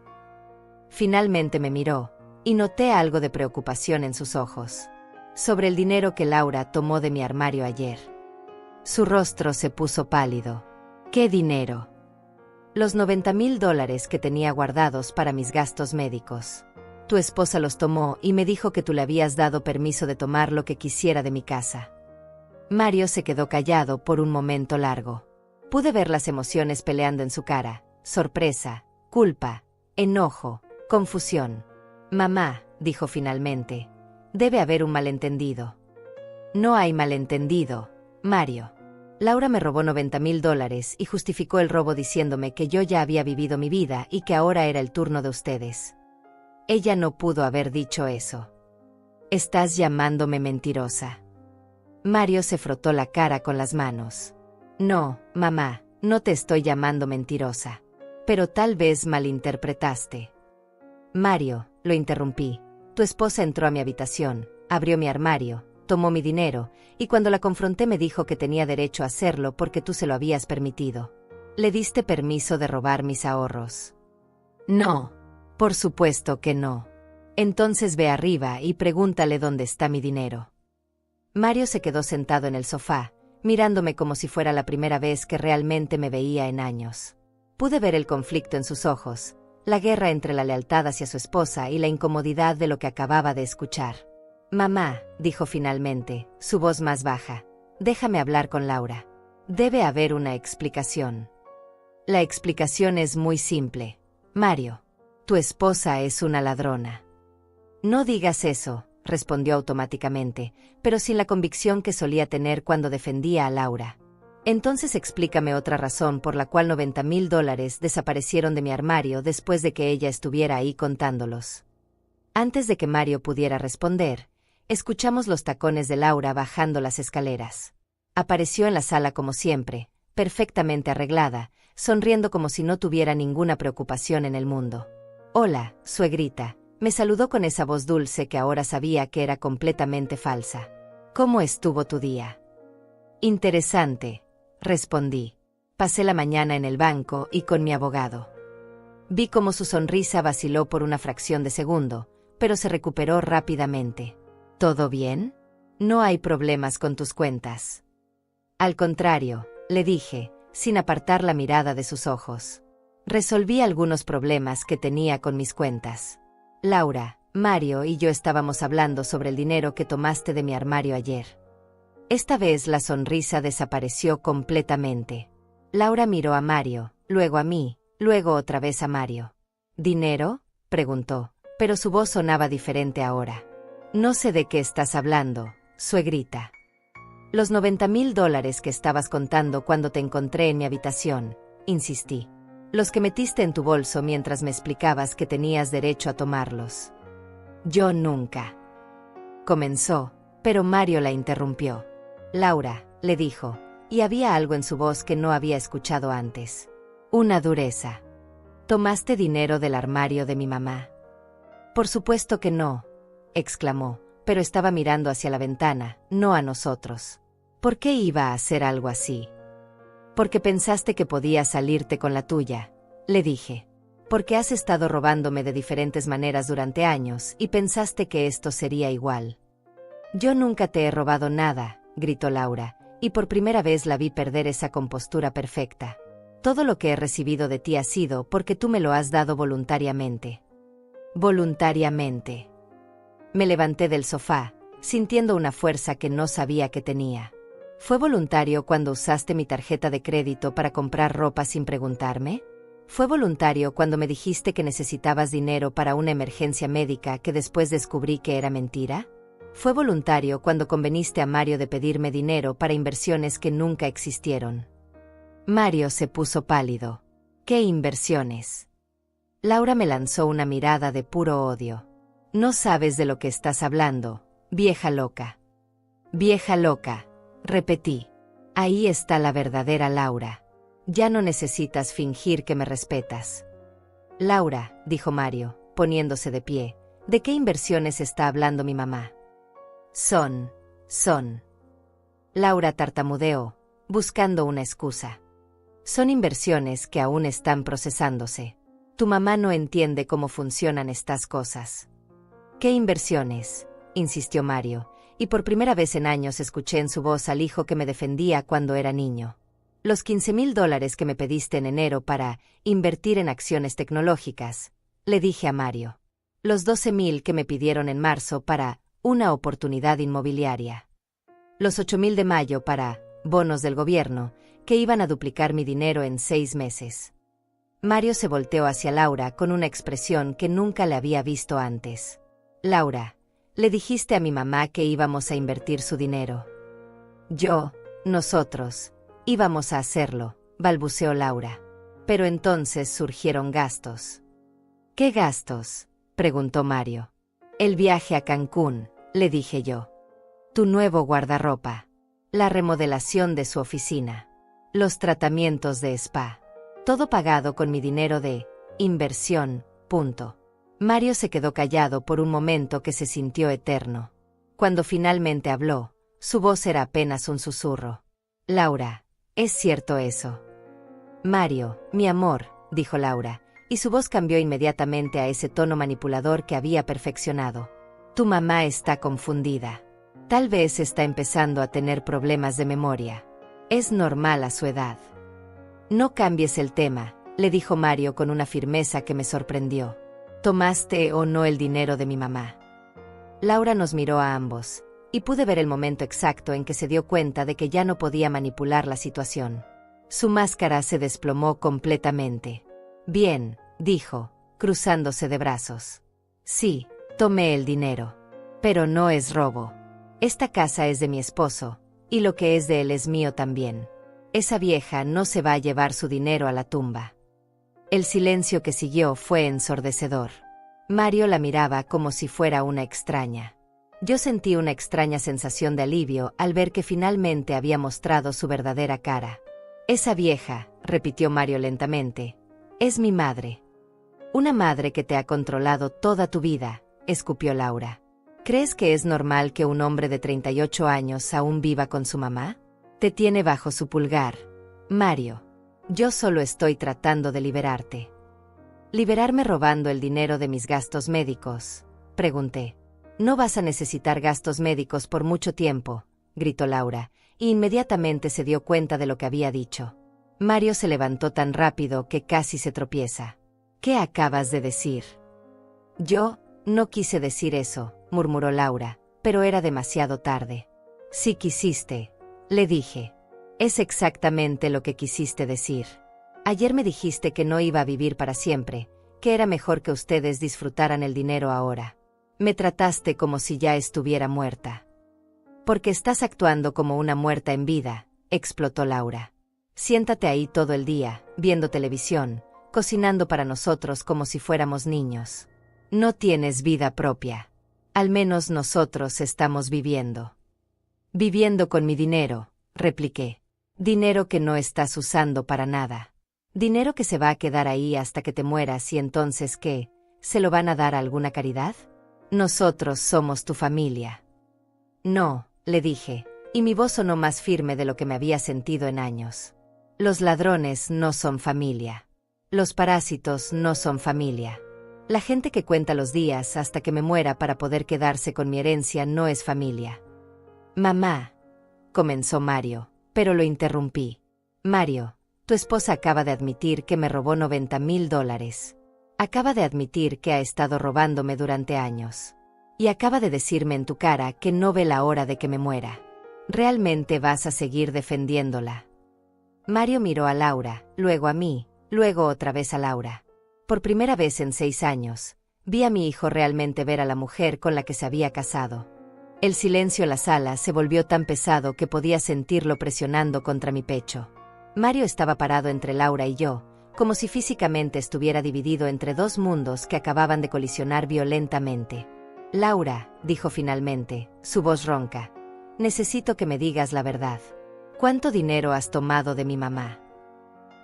Finalmente me miró, y noté algo de preocupación en sus ojos. «Sobre el dinero que Laura tomó de mi armario ayer». Su rostro se puso pálido. «¿Qué dinero?» «Los $90,000 que tenía guardados para mis gastos médicos. Tu esposa los tomó y me dijo que tú le habías dado permiso de tomar lo que quisiera de mi casa». Mario se quedó callado por un momento largo. Pude ver las emociones peleando en su cara: sorpresa, culpa, enojo, confusión. «Mamá», dijo finalmente, «debe haber un malentendido». «No hay malentendido, Mario. Laura me robó $90,000 y justificó el robo diciéndome que yo ya había vivido mi vida y que ahora era el turno de ustedes. Ella no pudo haber dicho eso». «Estás llamándome mentirosa». Mario se frotó la cara con las manos. «No, mamá, no te estoy llamando mentirosa. Pero tal vez malinterpretaste». «Mario», lo interrumpí, «tu esposa entró a mi habitación, abrió mi armario, tomó mi dinero, y cuando la confronté me dijo que tenía derecho a hacerlo porque tú se lo habías permitido. ¿Le diste permiso de robar mis ahorros?» «No, por supuesto que no». «Entonces ve arriba y pregúntale dónde está mi dinero». Mario se quedó sentado en el sofá, mirándome como si fuera la primera vez que realmente me veía en años. Pude ver el conflicto en sus ojos, la guerra entre la lealtad hacia su esposa y la incomodidad de lo que acababa de escuchar. «Mamá», dijo finalmente, su voz más baja, «déjame hablar con Laura. Debe haber una explicación». «La explicación es muy simple, Mario. Tu esposa es una ladrona». «No digas eso», respondió automáticamente, pero sin la convicción que solía tener cuando defendía a Laura. «Entonces explícame otra razón por la cual $90,000 desaparecieron de mi armario después de que ella estuviera ahí contándolos». Antes de que Mario pudiera responder, escuchamos los tacones de Laura bajando las escaleras. Apareció en la sala como siempre, perfectamente arreglada, sonriendo como si no tuviera ninguna preocupación en el mundo. «Hola, suegrita», me saludó con esa voz dulce que ahora sabía que era completamente falsa. «¿Cómo estuvo tu día?» «Interesante», respondí. «Pasé la mañana en el banco y con mi abogado». Vi cómo su sonrisa vaciló por una fracción de segundo, pero se recuperó rápidamente. «¿Todo bien? No hay problemas con tus cuentas». «Al contrario», le dije, sin apartar la mirada de sus ojos. «Resolví algunos problemas que tenía con mis cuentas. Laura, Mario y yo estábamos hablando sobre el dinero que tomaste de mi armario ayer». Esta vez la sonrisa desapareció completamente. Laura miró a Mario, luego a mí, luego otra vez a Mario. «¿Dinero?», preguntó, pero su voz sonaba diferente ahora. «No sé de qué estás hablando, suegrita». «Los $90,000 que estabas contando cuando te encontré en mi habitación», insistí. «Los que metiste en tu bolso mientras me explicabas que tenías derecho a tomarlos». «Yo nunca». Comenzó, pero Mario la interrumpió. «Laura», le dijo, y había algo en su voz que no había escuchado antes. Una dureza. «¿Tomaste dinero del armario de mi mamá?» «Por supuesto que no», exclamó, pero estaba mirando hacia la ventana, no a nosotros. «¿Por qué iba a hacer algo así?» «Porque pensaste que podías salirte con la tuya», le dije. «Porque has estado robándome de diferentes maneras durante años y pensaste que esto sería igual». Yo nunca te he robado nada, gritó Laura, y por primera vez la vi perder esa compostura perfecta. Todo lo que he recibido de ti ha sido porque tú me lo has dado voluntariamente. Voluntariamente. Me levanté del sofá, sintiendo una fuerza que no sabía que tenía. ¿Fue voluntario cuando usaste mi tarjeta de crédito para comprar ropa sin preguntarme? ¿Fue voluntario cuando me dijiste que necesitabas dinero para una emergencia médica que después descubrí que era mentira? ¿Fue voluntario cuando conveniste a Mario de pedirme dinero para inversiones que nunca existieron? Mario se puso pálido. ¿Qué inversiones? Laura me lanzó una mirada de puro odio. No sabes de lo que estás hablando, vieja loca. Vieja loca, repetí. Ahí está la verdadera Laura. Ya no necesitas fingir que me respetas. Laura, dijo Mario, poniéndose de pie, ¿de qué inversiones está hablando mi mamá? Son. Laura tartamudeó, buscando una excusa. Son inversiones que aún están procesándose. Tu mamá no entiende cómo funcionan estas cosas. ¿Qué inversiones?, insistió Mario, y por primera vez en años escuché en su voz al hijo que me defendía cuando era niño. Los $15,000 que me pediste en enero para invertir en acciones tecnológicas, le dije a Mario. Los 12,000 que me pidieron en marzo para una oportunidad inmobiliaria. Los 8,000 de mayo para bonos del gobierno, que iban a duplicar mi dinero en 6 meses. Mario se volteó hacia Laura con una expresión que nunca le había visto antes. Laura, le dijiste a mi mamá que íbamos a invertir su dinero. Nosotros, íbamos a hacerlo, balbuceó Laura. Pero entonces surgieron gastos. ¿Qué gastos?, preguntó Mario. El viaje a Cancún, le dije yo. Tu nuevo guardarropa. La remodelación de su oficina. Los tratamientos de spa. Todo pagado con mi dinero de inversión. Mario se quedó callado por un momento que se sintió eterno. Cuando finalmente habló, su voz era apenas un susurro. Laura, ¿es cierto eso? Mario, mi amor, dijo Laura, y su voz cambió inmediatamente a ese tono manipulador que había perfeccionado. Tu mamá está confundida. Tal vez está empezando a tener problemas de memoria. Es normal a su edad. No cambies el tema, le dijo Mario con una firmeza que me sorprendió. ¿Tomaste o no el dinero de mi mamá? Laura nos miró a ambos, y pude ver el momento exacto en que se dio cuenta de que ya no podía manipular la situación. Su máscara se desplomó completamente. Bien, dijo, cruzándose de brazos. Sí, tomé el dinero. Pero no es robo. Esta casa es de mi esposo, y lo que es de él es mío también. Esa vieja no se va a llevar su dinero a la tumba. El silencio que siguió fue ensordecedor. Mario la miraba como si fuera una extraña. Yo sentí una extraña sensación de alivio al ver que finalmente había mostrado su verdadera cara. Esa vieja, repitió Mario lentamente, es mi madre. Una madre que te ha controlado toda tu vida, escupió Laura. ¿Crees que es normal que un hombre de 38 años aún viva con su mamá? Te tiene bajo su pulgar, Mario. Yo solo estoy tratando de liberarte. ¿Liberarme robando el dinero de mis gastos médicos?, pregunté. No vas a necesitar gastos médicos por mucho tiempo, gritó Laura, y inmediatamente se dio cuenta de lo que había dicho. Mario se levantó tan rápido que casi se tropieza. ¿Qué acabas de decir? Yo no quise decir eso, murmuró Laura, pero era demasiado tarde. Sí quisiste, le dije. Es exactamente lo que quisiste decir. Ayer me dijiste que no iba a vivir para siempre, que era mejor que ustedes disfrutaran el dinero ahora. Me trataste como si ya estuviera muerta. Porque estás actuando como una muerta en vida, explotó Laura. Siéntate ahí todo el día, viendo televisión, cocinando para nosotros como si fuéramos niños. No tienes vida propia. Al menos nosotros estamos viviendo. Viviendo con mi dinero, repliqué. Dinero que no estás usando para nada. Dinero que se va a quedar ahí hasta que te mueras y entonces ¿qué? ¿Se lo van a dar a alguna caridad? Nosotros somos tu familia. No, le dije, y mi voz sonó más firme de lo que me había sentido en años. Los ladrones no son familia. Los parásitos no son familia. La gente que cuenta los días hasta que me muera para poder quedarse con mi herencia no es familia. Mamá, comenzó Mario, pero lo interrumpí. Mario, tu esposa acaba de admitir que me robó $90,000. Acaba de admitir que ha estado robándome durante años. Y acaba de decirme en tu cara que no ve la hora de que me muera. ¿Realmente vas a seguir defendiéndola? Mario miró a Laura, luego a mí, luego otra vez a Laura. Por primera vez en 6 años, vi a mi hijo realmente ver a la mujer con la que se había casado. El silencio en la sala se volvió tan pesado que podía sentirlo presionando contra mi pecho. Mario estaba parado entre Laura y yo, como si físicamente estuviera dividido entre dos mundos que acababan de colisionar violentamente. Laura, dijo finalmente, su voz ronca. Necesito que me digas la verdad. ¿Cuánto dinero has tomado de mi mamá?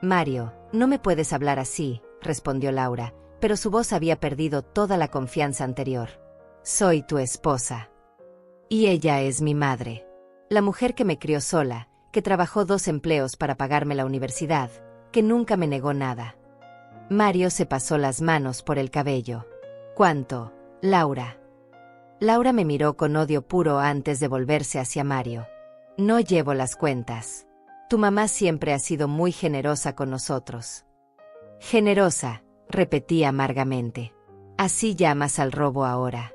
Mario, no me puedes hablar así, respondió Laura, pero su voz había perdido toda la confianza anterior. Soy tu esposa. Y ella es mi madre. La mujer que me crió sola, que trabajó 2 empleos para pagarme la universidad, que nunca me negó nada. Mario se pasó las manos por el cabello. ¿Cuánto, Laura? Laura me miró con odio puro antes de volverse hacia Mario. No llevo las cuentas. Tu mamá siempre ha sido muy generosa con nosotros. Generosa, repetí amargamente. Así llamas al robo ahora.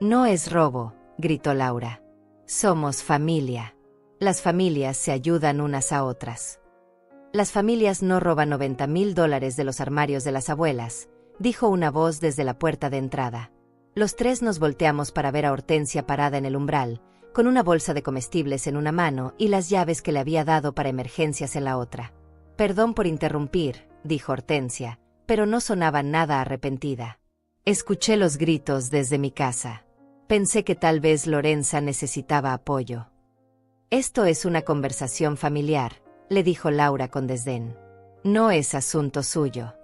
No es robo, gritó Laura. Somos familia. Las familias se ayudan unas a otras. Las familias no roban $90,000 de los armarios de las abuelas, dijo una voz desde la puerta de entrada. Los 3 nos volteamos para ver a Hortensia parada en el umbral, con una bolsa de comestibles en una mano y las llaves que le había dado para emergencias en la otra. Perdón por interrumpir, dijo Hortensia, pero no sonaba nada arrepentida. Escuché los gritos desde mi casa. Pensé que tal vez Lorenza necesitaba apoyo. Esto es una conversación familiar, le dijo Laura con desdén. No es asunto suyo.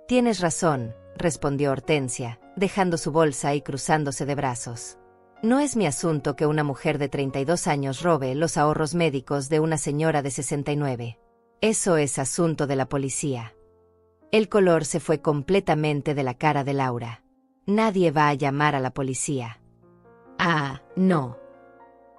Tienes razón, respondió Hortensia, dejando su bolsa y cruzándose de brazos. No es mi asunto que una mujer de 32 años robe los ahorros médicos de una señora de 69. Eso es asunto de la policía. El color se fue completamente de la cara de Laura. Nadie va a llamar a la policía. Ah, no.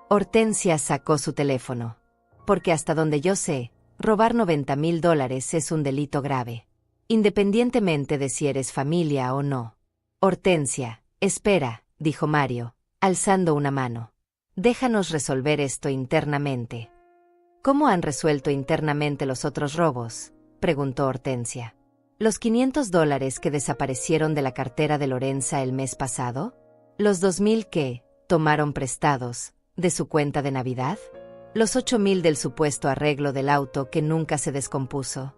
Hortensia sacó su teléfono. Porque hasta donde yo sé, robar $90,000 es un delito grave. Independientemente de si eres familia o no. Hortensia, espera, dijo Mario, alzando una mano. Déjanos resolver esto internamente. ¿Cómo han resuelto internamente los otros robos?, preguntó Hortensia. ¿Los $500 que desaparecieron de la cartera de Lorenza el mes pasado? ¿Los 2,000 que tomaron prestados de su cuenta de Navidad? ¿Los 8,000 del supuesto arreglo del auto que nunca se descompuso?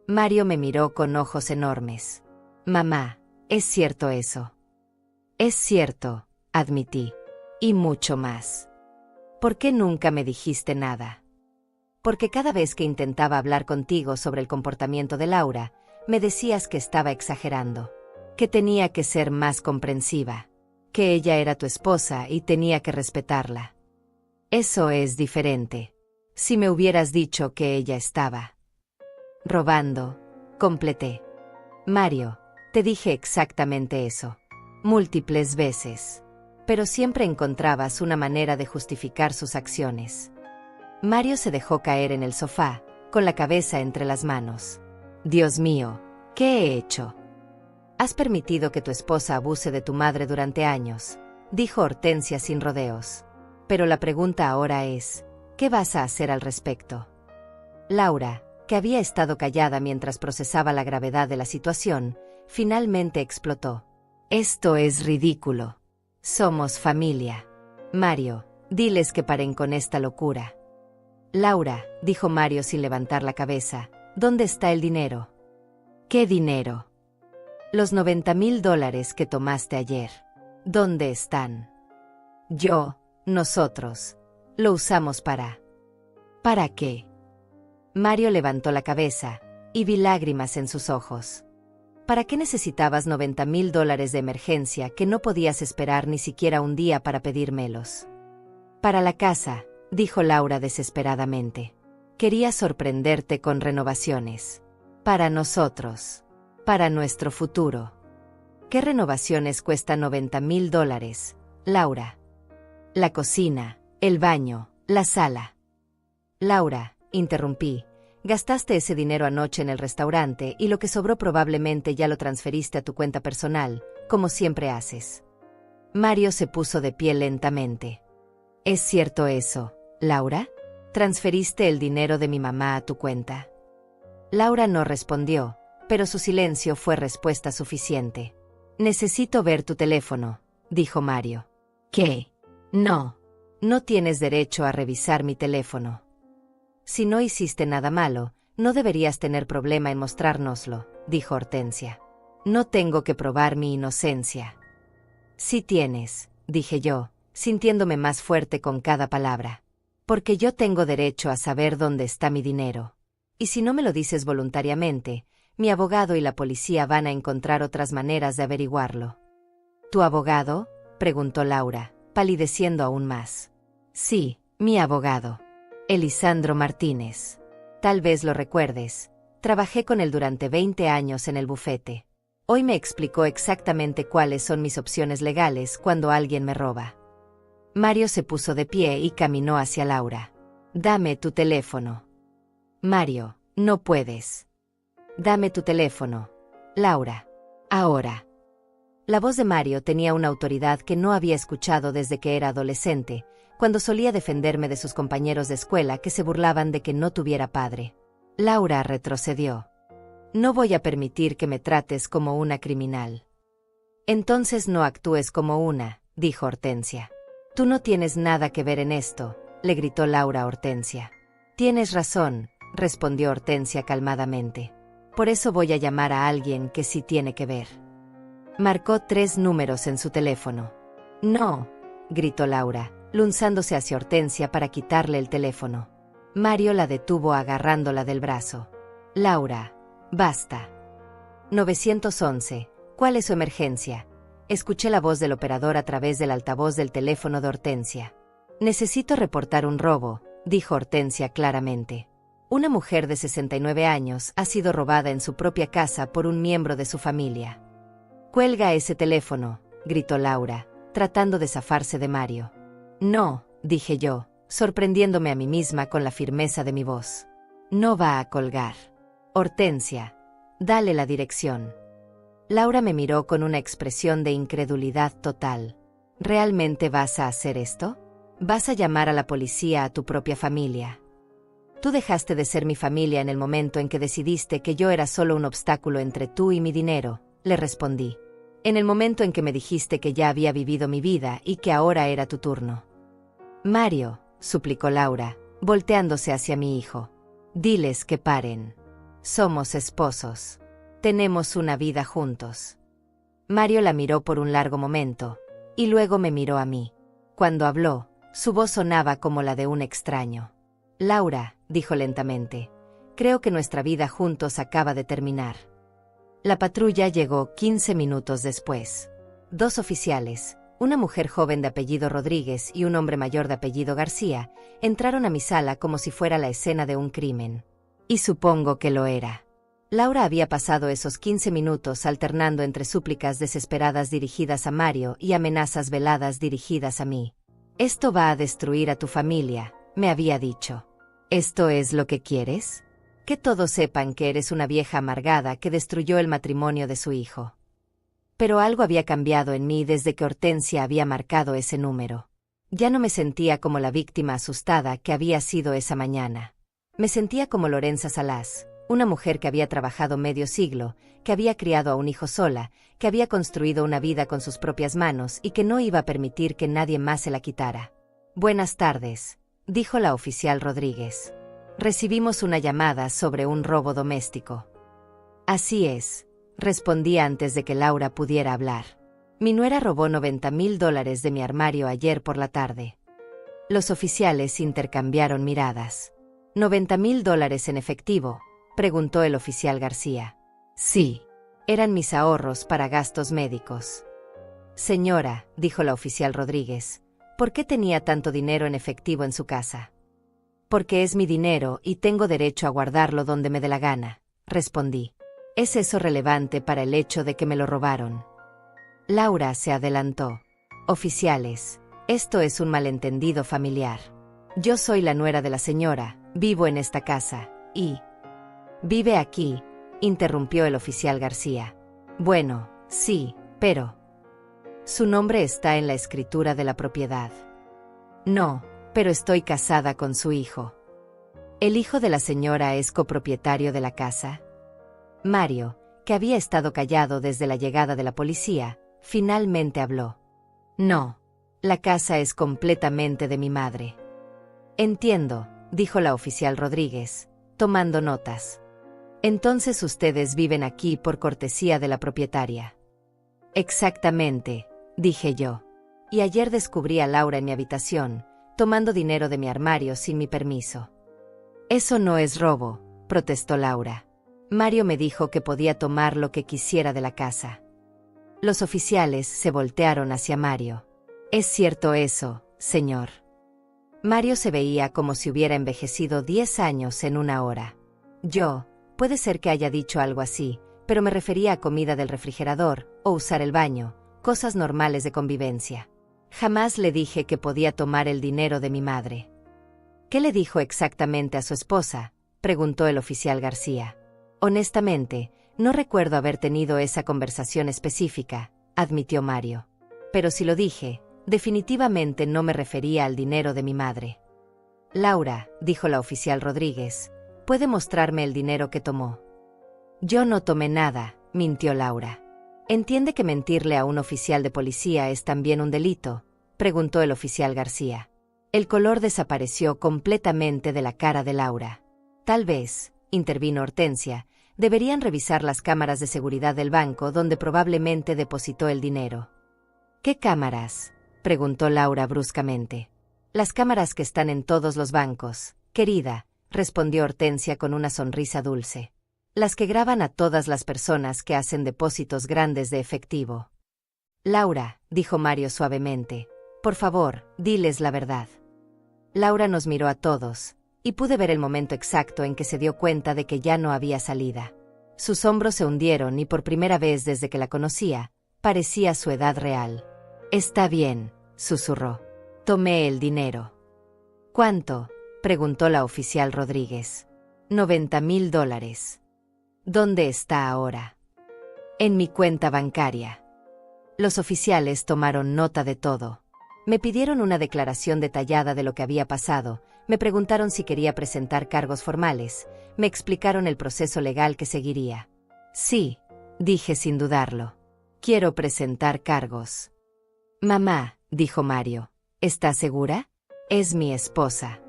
Mario me miró con ojos enormes. Mamá, ¿es cierto eso? Es cierto, admití. Y mucho más. ¿Por qué nunca me dijiste nada? Porque cada vez que intentaba hablar contigo sobre el comportamiento de Laura, me decías que estaba exagerando, que tenía que ser más comprensiva, que ella era tu esposa y tenía que respetarla. Eso es diferente. Si me hubieras dicho que ella estaba robando, completé. Mario, te dije exactamente eso. Múltiples veces. Pero siempre encontrabas una manera de justificar sus acciones. Mario se dejó caer en el sofá, con la cabeza entre las manos. Dios mío, ¿qué he hecho? Has permitido que tu esposa abuse de tu madre durante años, dijo Hortensia sin rodeos. Pero la pregunta ahora es, ¿qué vas a hacer al respecto? Laura, que había estado callada mientras procesaba la gravedad de la situación, finalmente explotó. Esto es ridículo. Somos familia. Mario, diles que paren con esta locura. Laura, dijo Mario sin levantar la cabeza, ¿dónde está el dinero? ¿Qué dinero? Los $90,000 que tomaste ayer. ¿Dónde están? Nosotros. Lo usamos para... ¿Para qué? Mario levantó la cabeza, y vi lágrimas en sus ojos. ¿Para qué necesitabas $90,000 de emergencia que no podías esperar ni siquiera un día para pedírmelos? Para la casa, dijo Laura desesperadamente. Quería sorprenderte con renovaciones. Para nosotros. Para nuestro futuro. ¿Qué renovaciones cuestan $90,000, Laura? La cocina, el baño, la sala. Laura, interrumpí, gastaste ese dinero anoche en el restaurante y lo que sobró probablemente ya lo transferiste a tu cuenta personal, como siempre haces. Mario se puso de pie lentamente. ¿Es cierto eso, Laura? ¿Transferiste el dinero de mi mamá a tu cuenta? Laura no respondió, pero su silencio fue respuesta suficiente. Necesito ver tu teléfono, dijo Mario. ¿Qué? No. No tienes derecho a revisar mi teléfono. Si no hiciste nada malo, no deberías tener problema en mostrárnoslo, dijo Hortensia. No tengo que probar mi inocencia. Sí tienes, dije yo, sintiéndome más fuerte con cada palabra. Porque yo tengo derecho a saber dónde está mi dinero. Y si no me lo dices voluntariamente, mi abogado y la policía van a encontrar otras maneras de averiguarlo. ¿Tu abogado?, preguntó Laura, palideciendo aún más. Sí, mi abogado. Elisandro Martínez. Tal vez lo recuerdes. Trabajé con él durante 20 años en el bufete. Hoy me explicó exactamente cuáles son mis opciones legales cuando alguien me roba. Mario se puso de pie y caminó hacia Laura. Dame tu teléfono. Mario, no puedes. Dame tu teléfono. Laura. Ahora. La voz de Mario tenía una autoridad que no había escuchado desde que era adolescente, cuando solía defenderme de sus compañeros de escuela que se burlaban de que no tuviera padre. Laura retrocedió. No voy a permitir que me trates como una criminal. Entonces no actúes como una, dijo Hortensia. Tú no tienes nada que ver en esto, le gritó Laura a Hortensia. Tienes razón, respondió Hortensia calmadamente. Por eso voy a llamar a alguien que sí tiene que ver. Marcó 3 números en su teléfono. No, gritó Laura, lanzándose hacia Hortensia para quitarle el teléfono. Mario la detuvo agarrándola del brazo. Laura, basta. 911, ¿cuál es su emergencia? Escuché la voz del operador a través del altavoz del teléfono de Hortensia. Necesito reportar un robo, dijo Hortensia claramente. Una mujer de 69 años ha sido robada en su propia casa por un miembro de su familia. Cuelga ese teléfono, gritó Laura, tratando de zafarse de Mario. No, dije yo, sorprendiéndome a mí misma con la firmeza de mi voz. No va a colgar. Hortensia, dale la dirección. Laura me miró con una expresión de incredulidad total. ¿Realmente vas a hacer esto? ¿Vas a llamar a la policía a tu propia familia? Tú dejaste de ser mi familia en el momento en que decidiste que yo era solo un obstáculo entre tú y mi dinero, le respondí. En el momento en que me dijiste que ya había vivido mi vida y que ahora era tu turno. Mario, suplicó Laura, volteándose hacia mi hijo. Diles que paren. Somos esposos. Tenemos una vida juntos. Mario la miró por un largo momento, y luego me miró a mí. Cuando habló, su voz sonaba como la de un extraño. Laura, dijo lentamente, creo que nuestra vida juntos acaba de terminar. La patrulla llegó 15 minutos después. 2 oficiales, una mujer joven de apellido Rodríguez y un hombre mayor de apellido García, entraron a mi sala como si fuera la escena de un crimen. Y supongo que lo era. Laura había pasado esos 15 minutos alternando entre súplicas desesperadas dirigidas a Mario y amenazas veladas dirigidas a mí. Esto va a destruir a tu familia, me había dicho. ¿Esto es lo que quieres? Que todos sepan que eres una vieja amargada que destruyó el matrimonio de su hijo. Pero algo había cambiado en mí desde que Hortensia había marcado ese número. Ya no me sentía como la víctima asustada que había sido esa mañana. Me sentía como Lorenza Salas, una mujer que había trabajado medio siglo, que había criado a un hijo sola, que había construido una vida con sus propias manos y que no iba a permitir que nadie más se la quitara. Buenas tardes, dijo la oficial Rodríguez. Recibimos una llamada sobre un robo doméstico. Así es, respondí antes de que Laura pudiera hablar. Mi nuera robó $90,000 de mi armario ayer por la tarde. Los oficiales intercambiaron miradas. ¿$90,000 en efectivo?, preguntó el oficial García. Sí, eran mis ahorros para gastos médicos. Señora, dijo la oficial Rodríguez, ¿por qué tenía tanto dinero en efectivo en su casa? Porque es mi dinero y tengo derecho a guardarlo donde me dé la gana, respondí. ¿Es eso relevante para el hecho de que me lo robaron? Laura se adelantó. Oficiales, esto es un malentendido familiar. Yo soy la nuera de la señora, vivo en esta casa, y... ¿Vive aquí?, interrumpió el oficial García. Bueno, sí, pero... Su nombre está en la escritura de la propiedad. No, pero estoy casada con su hijo. ¿El hijo de la señora es copropietario de la casa? Mario, que había estado callado desde la llegada de la policía, finalmente habló. No, la casa es completamente de mi madre. Entiendo, dijo la oficial Rodríguez, tomando notas. Entonces ustedes viven aquí por cortesía de la propietaria. Exactamente, dije yo. Y ayer descubrí a Laura en mi habitación, tomando dinero de mi armario sin mi permiso. Eso no es robo, protestó Laura. Mario me dijo que podía tomar lo que quisiera de la casa. Los oficiales se voltearon hacia Mario. ¿Es cierto eso, señor? Mario se veía como si hubiera envejecido 10 años en una hora. Puede ser que haya dicho algo así, pero me refería a comida del refrigerador, o usar el baño, cosas normales de convivencia. Jamás le dije que podía tomar el dinero de mi madre. ¿Qué le dijo exactamente a su esposa?, preguntó el oficial García. Honestamente, no recuerdo haber tenido esa conversación específica, admitió Mario. Pero si lo dije, definitivamente no me refería al dinero de mi madre. Laura, dijo la oficial Rodríguez, ¿puede mostrarme el dinero que tomó? Yo no tomé nada, mintió Laura. ¿Entiende que mentirle a un oficial de policía es también un delito?, preguntó el oficial García. El color desapareció completamente de la cara de Laura. Tal vez, intervino Hortensia, deberían revisar las cámaras de seguridad del banco donde probablemente depositó el dinero. ¿Qué cámaras?, preguntó Laura bruscamente. Las cámaras que están en todos los bancos, querida, respondió Hortensia con una sonrisa dulce. Las que graban a todas las personas que hacen depósitos grandes de efectivo. Laura, dijo Mario suavemente, por favor, diles la verdad. Laura nos miró a todos, y pude ver el momento exacto en que se dio cuenta de que ya no había salida. Sus hombros se hundieron y por primera vez desde que la conocía, parecía su edad real. Está bien, susurró. Tomé el dinero. ¿Cuánto?, preguntó la oficial Rodríguez. $90,000. ¿Dónde está ahora? En mi cuenta bancaria. Los oficiales tomaron nota de todo. Me pidieron una declaración detallada de lo que había pasado, me preguntaron si quería presentar cargos formales, me explicaron el proceso legal que seguiría. Sí, dije sin dudarlo. Quiero presentar cargos. Mamá, dijo Mario, ¿estás segura? Es mi esposa.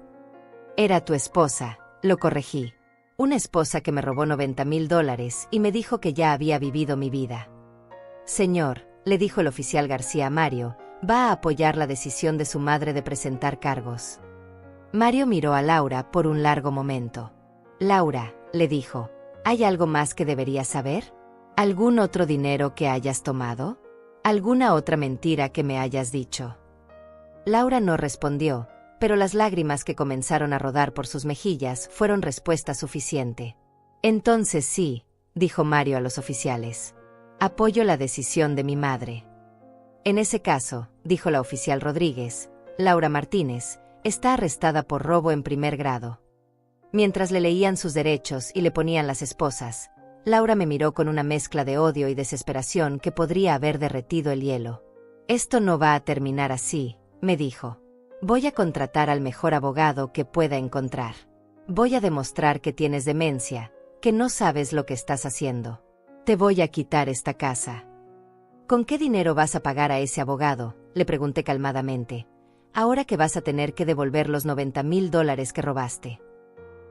Era tu esposa, lo corregí. Una esposa que me robó $90,000 y me dijo que ya había vivido mi vida. Señor, le dijo el oficial García a Mario, va a apoyar la decisión de su madre de presentar cargos. Mario miró a Laura por un largo momento. Laura, le dijo, ¿hay algo más que deberías saber? ¿Algún otro dinero que hayas tomado? ¿Alguna otra mentira que me hayas dicho? Laura no respondió, pero las lágrimas que comenzaron a rodar por sus mejillas fueron respuesta suficiente. Entonces sí, dijo Mario a los oficiales. Apoyo la decisión de mi madre. En ese caso, dijo la oficial Rodríguez, Laura Martínez, está arrestada por robo en primer grado. Mientras le leían sus derechos y le ponían las esposas, Laura me miró con una mezcla de odio y desesperación que podría haber derretido el hielo. Esto no va a terminar así, me dijo. Voy a contratar al mejor abogado que pueda encontrar. Voy a demostrar que tienes demencia, que no sabes lo que estás haciendo. Te voy a quitar esta casa. ¿Con qué dinero vas a pagar a ese abogado?, le pregunté calmadamente. Ahora que vas a tener que devolver los $90,000 que robaste.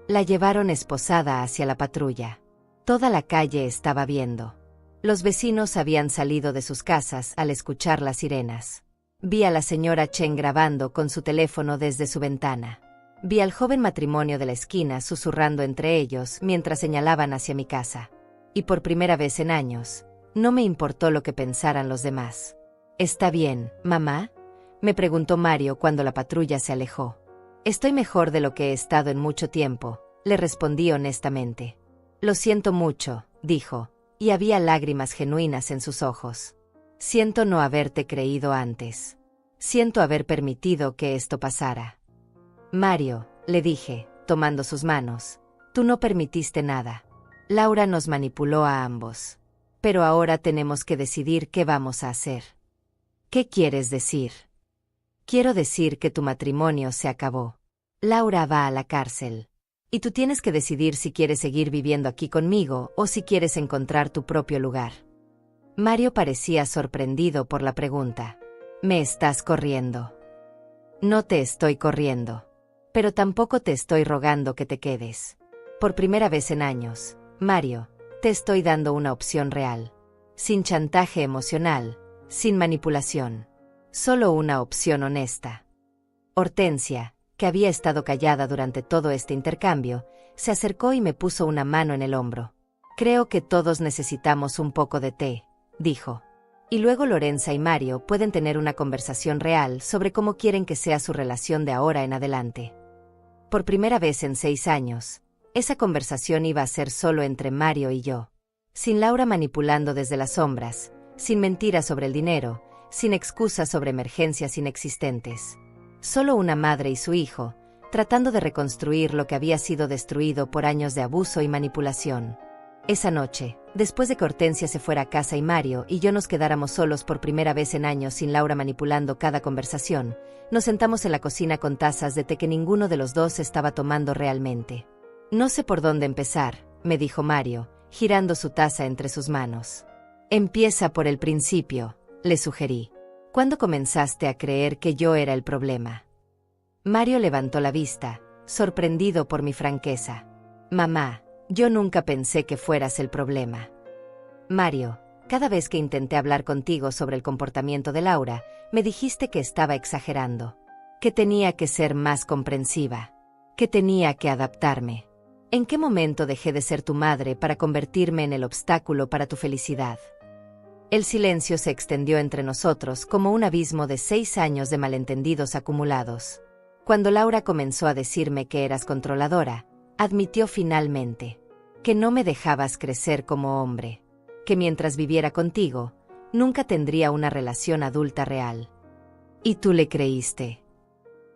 La llevaron esposada hacia la patrulla. Toda la calle estaba viendo. Los vecinos habían salido de sus casas al escuchar las sirenas. Vi a la señora Chen grabando con su teléfono desde su ventana. Vi al joven matrimonio de la esquina susurrando entre ellos mientras señalaban hacia mi casa. Y por primera vez en años, no me importó lo que pensaran los demás. ¿Está bien, mamá?, me preguntó Mario cuando la patrulla se alejó. Estoy mejor de lo que he estado en mucho tiempo, le respondí honestamente. Lo siento mucho, dijo, y había lágrimas genuinas en sus ojos. Siento no haberte creído antes. Siento haber permitido que esto pasara. Mario, le dije, tomando sus manos, tú no permitiste nada. Laura nos manipuló a ambos. Pero ahora tenemos que decidir qué vamos a hacer. ¿Qué quieres decir? Quiero decir que tu matrimonio se acabó. Laura va a la cárcel. Y tú tienes que decidir si quieres seguir viviendo aquí conmigo o si quieres encontrar tu propio lugar. Mario parecía sorprendido por la pregunta. ¿Me estás corriendo? No te estoy corriendo. Pero tampoco te estoy rogando que te quedes. Por primera vez en años, Mario, te estoy dando una opción real. Sin chantaje emocional, sin manipulación. Solo una opción honesta. Hortensia, que había estado callada durante todo este intercambio, se acercó y me puso una mano en el hombro. Creo que todos necesitamos un poco de té, dijo. Y luego Lorenza y Mario pueden tener una conversación real sobre cómo quieren que sea su relación de ahora en adelante. Por primera vez en 6 años, esa conversación iba a ser solo entre Mario y yo. Sin Laura manipulando desde las sombras, sin mentiras sobre el dinero, sin excusas sobre emergencias inexistentes. Solo una madre y su hijo, tratando de reconstruir lo que había sido destruido por años de abuso y manipulación. Esa noche, después de que Hortensia se fuera a casa y Mario y yo nos quedáramos solos por primera vez en años sin Laura manipulando cada conversación, nos sentamos en la cocina con tazas de té que ninguno de los dos estaba tomando realmente. No sé por dónde empezar, me dijo Mario, girando su taza entre sus manos. Empieza por el principio, le sugerí. ¿Cuándo comenzaste a creer que yo era el problema? Mario levantó la vista, sorprendido por mi franqueza. Mamá, yo nunca pensé que fueras el problema. Mario, cada vez que intenté hablar contigo sobre el comportamiento de Laura, me dijiste que estaba exagerando, que tenía que ser más comprensiva, que tenía que adaptarme. ¿En qué momento dejé de ser tu madre para convertirme en el obstáculo para tu felicidad? El silencio se extendió entre nosotros como un abismo de 6 años de malentendidos acumulados. Cuando Laura comenzó a decirme que eras controladora, admitió finalmente que no me dejabas crecer como hombre, que mientras viviera contigo, nunca tendría una relación adulta real. Y tú le creíste.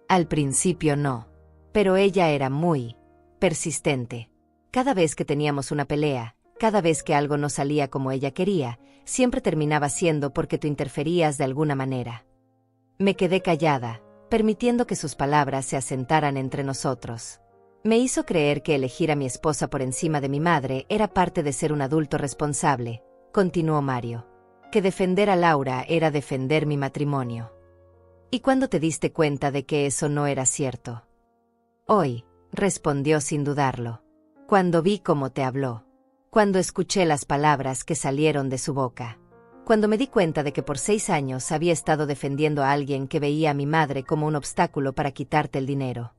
Al principio no, pero ella era muy persistente. Cada vez que teníamos una pelea, cada vez que algo no salía como ella quería, siempre terminaba siendo porque tú interferías de alguna manera. Me quedé callada, permitiendo que sus palabras se asentaran entre nosotros. Me hizo creer que elegir a mi esposa por encima de mi madre era parte de ser un adulto responsable, continuó Mario. Que defender a Laura era defender mi matrimonio. ¿Y cuándo te diste cuenta de que eso no era cierto? Hoy, respondió sin dudarlo. Cuando vi cómo te habló. Cuando escuché las palabras que salieron de su boca. Cuando me di cuenta de que por 6 años había estado defendiendo a alguien que veía a mi madre como un obstáculo para quitarte el dinero.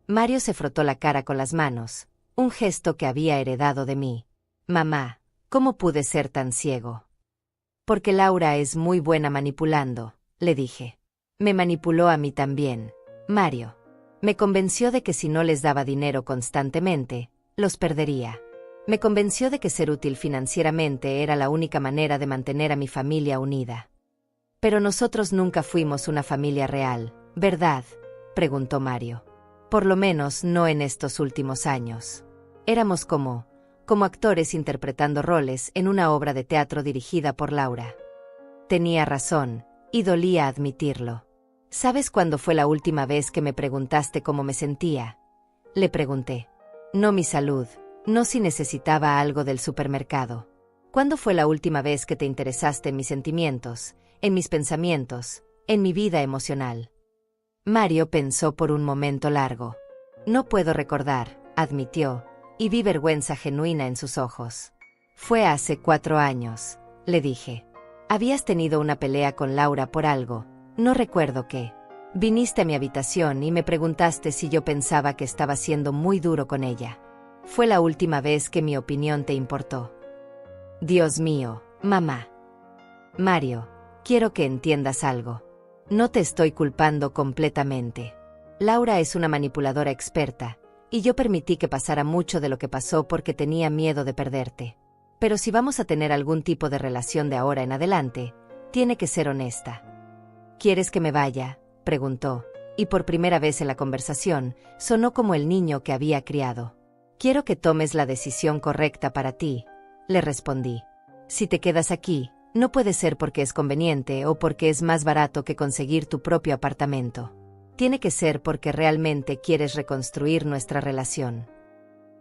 Mario se frotó la cara con las manos, un gesto que había heredado de mí. Mamá, ¿cómo pude ser tan ciego? Porque Laura es muy buena manipulando, le dije. Me manipuló a mí también, Mario. Me convenció de que si no les daba dinero constantemente, los perdería. Me convenció de que ser útil financieramente era la única manera de mantener a mi familia unida. Pero nosotros nunca fuimos una familia real, ¿verdad?, preguntó Mario. Por lo menos no en estos últimos años. Éramos como actores interpretando roles en una obra de teatro dirigida por Laura. Tenía razón, y dolía admitirlo. ¿Sabes cuándo fue la última vez que me preguntaste cómo me sentía? Le pregunté. No mi salud, no si necesitaba algo del supermercado. ¿Cuándo fue la última vez que te interesaste en mis sentimientos, en mis pensamientos, en mi vida emocional? Mario pensó por un momento largo. No puedo recordar, admitió, y vi vergüenza genuina en sus ojos. Fue hace 4 años, le dije. Habías tenido una pelea con Laura por algo, no recuerdo qué. Viniste a mi habitación y me preguntaste si yo pensaba que estaba siendo muy duro con ella. Fue la última vez que mi opinión te importó. Dios mío, mamá. Mario, quiero que entiendas algo. No te estoy culpando completamente. Laura es una manipuladora experta, y yo permití que pasara mucho de lo que pasó porque tenía miedo de perderte. Pero si vamos a tener algún tipo de relación de ahora en adelante, Tiene que ser honesta. ¿Quieres que me vaya?, preguntó, y por primera vez en la conversación, sonó como el niño que había criado. Quiero que tomes la decisión correcta para ti, le respondí. Si te quedas aquí, no puede ser porque es conveniente o porque es más barato que conseguir tu propio apartamento. Tiene que ser porque realmente quieres reconstruir nuestra relación.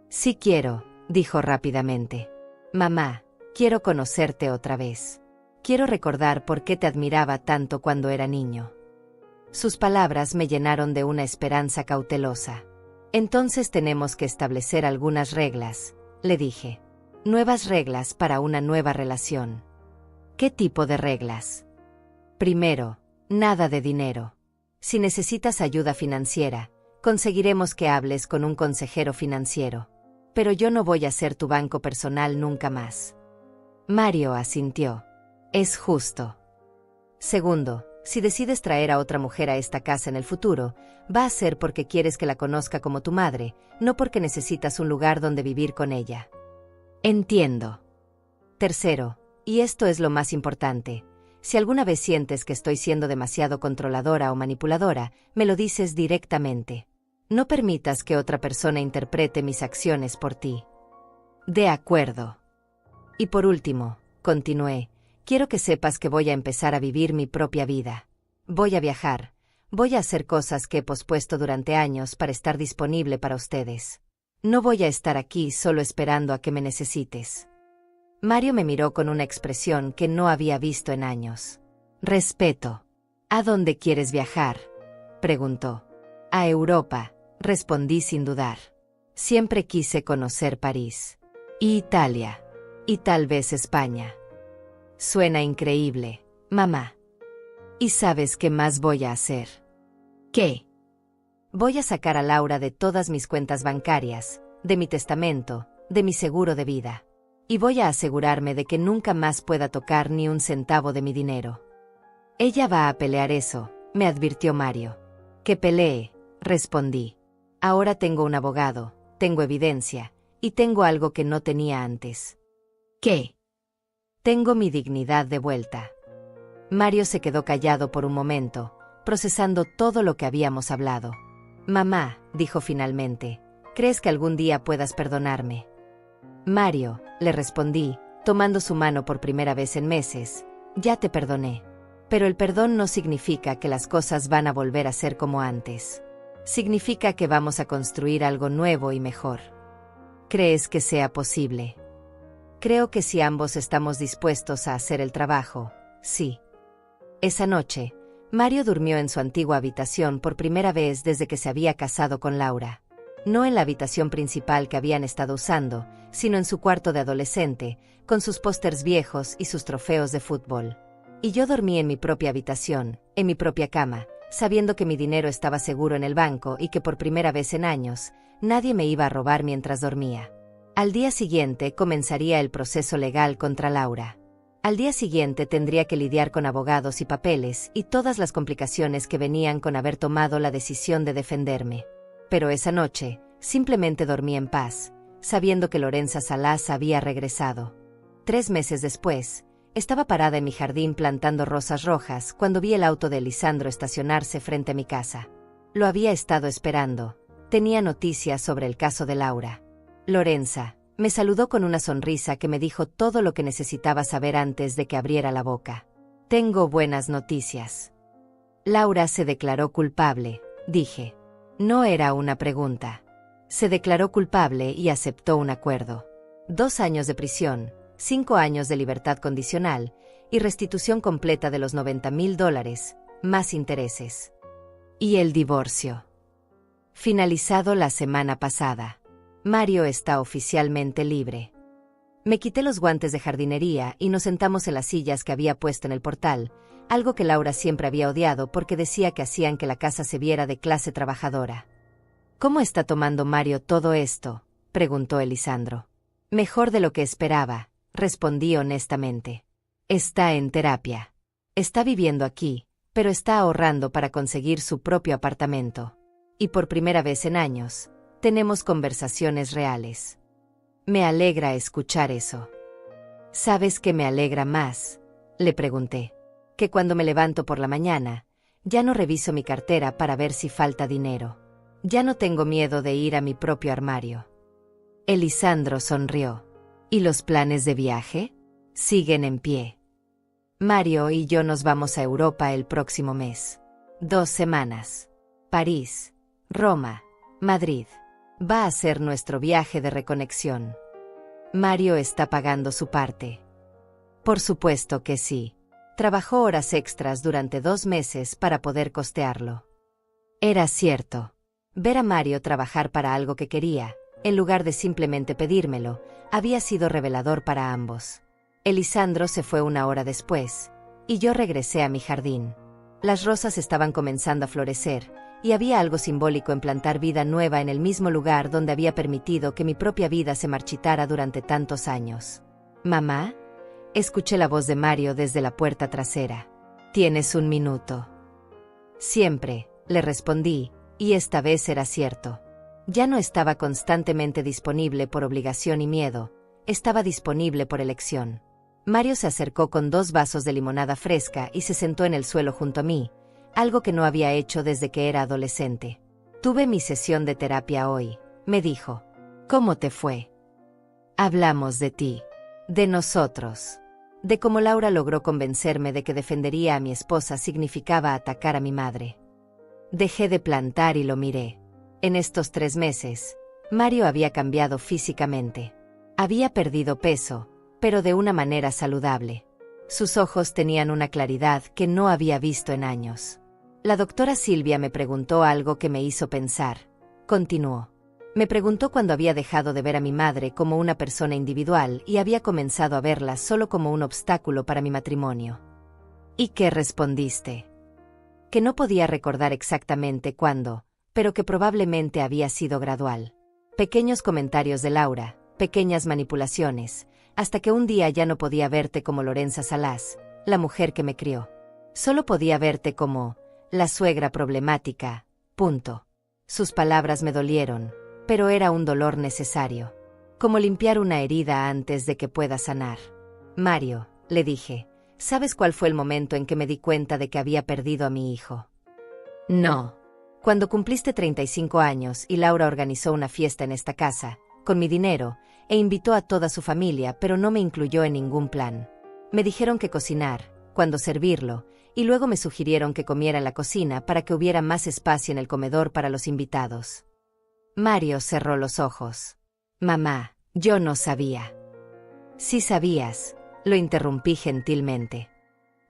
Sí quiero, dijo rápidamente. Mamá, quiero conocerte otra vez. Quiero recordar por qué te admiraba tanto cuando era niño. Sus palabras me llenaron de una esperanza cautelosa. Entonces tenemos que establecer algunas reglas, le dije. Nuevas reglas para una nueva relación. ¿Qué tipo de reglas? Primero, nada de dinero. Si necesitas ayuda financiera, conseguiremos que hables con un consejero financiero. Pero yo no voy a ser tu banco personal nunca más. Mario asintió. Es justo. Segundo, si decides traer a otra mujer a esta casa en el futuro, va a ser porque quieres que la conozca como tu madre, no porque necesitas un lugar donde vivir con ella. Entiendo. Tercero, y esto es lo más importante, si alguna vez sientes que estoy siendo demasiado controladora o manipuladora, me lo dices directamente. No permitas que otra persona interprete mis acciones por ti. De acuerdo. Y por último, continué, quiero que sepas que voy a empezar a vivir mi propia vida. Voy a viajar, voy a hacer cosas que he pospuesto durante años para estar disponible para ustedes. No voy a estar aquí solo esperando a que me necesites. Mario me miró con una expresión que no había visto en años. Respeto. ¿A dónde quieres viajar?, preguntó. A Europa, respondí sin dudar. Siempre quise conocer París. Y Italia. Y tal vez España. Suena increíble, mamá. ¿Y sabes qué más voy a hacer? ¿Qué? Voy a sacar a Laura de todas mis cuentas bancarias, de mi testamento, de mi seguro de vida. Y voy a asegurarme de que nunca más pueda tocar ni un centavo de mi dinero. Ella va a pelear eso, me advirtió Mario. Que pelee, respondí. Ahora tengo un abogado, tengo evidencia, y tengo algo que no tenía antes. ¿Qué? Tengo mi dignidad de vuelta. Mario se quedó callado por un momento, procesando todo lo que habíamos hablado. Mamá, dijo finalmente, ¿crees que algún día puedas perdonarme? Mario, le respondí, tomando su mano por primera vez en meses, ya te perdoné. Pero el perdón no significa que las cosas van a volver a ser como antes. Significa que vamos a construir algo nuevo y mejor. ¿Crees que sea posible? Creo que si ambos estamos dispuestos a hacer el trabajo, sí. Esa noche, Mario durmió en su antigua habitación por primera vez desde que se había casado con Laura. No en la habitación principal que habían estado usando, sino en su cuarto de adolescente, con sus pósters viejos y sus trofeos de fútbol. Y yo dormí en mi propia habitación, en mi propia cama, sabiendo que mi dinero estaba seguro en el banco y que por primera vez en años, nadie me iba a robar mientras dormía. Al día siguiente comenzaría el proceso legal contra Laura. Al día siguiente tendría que lidiar con abogados y papeles y todas las complicaciones que venían con haber tomado la decisión de defenderme. Pero esa noche, simplemente dormí en paz, sabiendo que Lorenza Salas había regresado. 3 meses después, estaba parada en mi jardín plantando rosas rojas cuando vi el auto de Lisandro estacionarse frente a mi casa. Lo había estado esperando. Tenía noticias sobre el caso de Laura. Lorenza me saludó con una sonrisa que me dijo todo lo que necesitaba saber antes de que abriera la boca. Tengo buenas noticias. Laura se declaró culpable, dije. No era una pregunta. Se declaró culpable y aceptó un acuerdo. 2 años de prisión, 5 años de libertad condicional y restitución completa de los $90,000, más intereses. Y el divorcio. Finalizado la semana pasada. Mario está oficialmente libre. Me quité los guantes de jardinería y nos sentamos en las sillas que había puesto en el portal, algo que Laura siempre había odiado porque decía que hacían que la casa se viera de clase trabajadora. ¿Cómo está tomando Mario todo esto?, preguntó Elisandro. Mejor de lo que esperaba, respondí honestamente. Está en terapia. Está viviendo aquí, pero está ahorrando para conseguir su propio apartamento. Y por primera vez en años, tenemos conversaciones reales. Me alegra escuchar eso. ¿Sabes qué me alegra más?, le pregunté. que cuando me levanto por la mañana, ya no reviso mi cartera para ver si falta dinero. Ya no tengo miedo de ir a mi propio armario. Elisandro sonrió. ¿Y los planes de viaje? Siguen en pie. Mario y yo nos vamos a Europa el próximo mes. 2 semanas. París, Roma, Madrid. Va a ser nuestro viaje de reconexión. Mario está pagando su parte. Por supuesto que sí. Trabajó horas extras durante 2 meses para poder costearlo. Era cierto. Ver a Mario trabajar para algo que quería, en lugar de simplemente pedírmelo, había sido revelador para ambos. Elisandro se fue 1 hora después, y yo regresé a mi jardín. Las rosas estaban comenzando a florecer, y había algo simbólico en plantar vida nueva en el mismo lugar donde había permitido que mi propia vida se marchitara durante tantos años. «¿Mamá?» Escuché la voz de Mario desde la puerta trasera. «¿Tienes un minuto?» «Siempre», le respondí, y esta vez era cierto. Ya no estaba constantemente disponible por obligación y miedo, estaba disponible por elección. Mario se acercó con 2 vasos de limonada fresca y se sentó en el suelo junto a mí, algo que no había hecho desde que era adolescente. «Tuve mi sesión de terapia hoy», me dijo. «¿Cómo te fue?» «Hablamos de ti, de nosotros, de cómo Laura logró convencerme de que defendería a mi esposa significaba atacar a mi madre». Dejé de plantar y lo miré. En estos 3 meses, Mario había cambiado físicamente. Había perdido peso, pero de una manera saludable. Sus ojos tenían una claridad que no había visto en años. La doctora Silvia me preguntó algo que me hizo pensar. Continuó. Me preguntó cuándo había dejado de ver a mi madre como una persona individual y había comenzado a verla solo como un obstáculo para mi matrimonio. ¿Y qué respondiste? Que no podía recordar exactamente cuándo, pero que probablemente había sido gradual. Pequeños comentarios de Laura, pequeñas manipulaciones, hasta que un día ya no podía verte como Lorenza Salas, la mujer que me crió. Solo podía verte como la suegra problemática, punto. Sus palabras me dolieron, pero era un dolor necesario. Como limpiar una herida antes de que pueda sanar. Mario, le dije, ¿sabes cuál fue el momento en que me di cuenta de que había perdido a mi hijo? No. Cuando cumpliste 35 años y Laura organizó una fiesta en esta casa, con mi dinero, e invitó a toda su familia, pero no me incluyó en ningún plan. Me dijeron que cocinar, cuándo servirlo, y luego me sugirieron que comiera en la cocina para que hubiera más espacio en el comedor para los invitados. Mario cerró los ojos. Mamá, yo no sabía. Sí sabías, lo interrumpí gentilmente.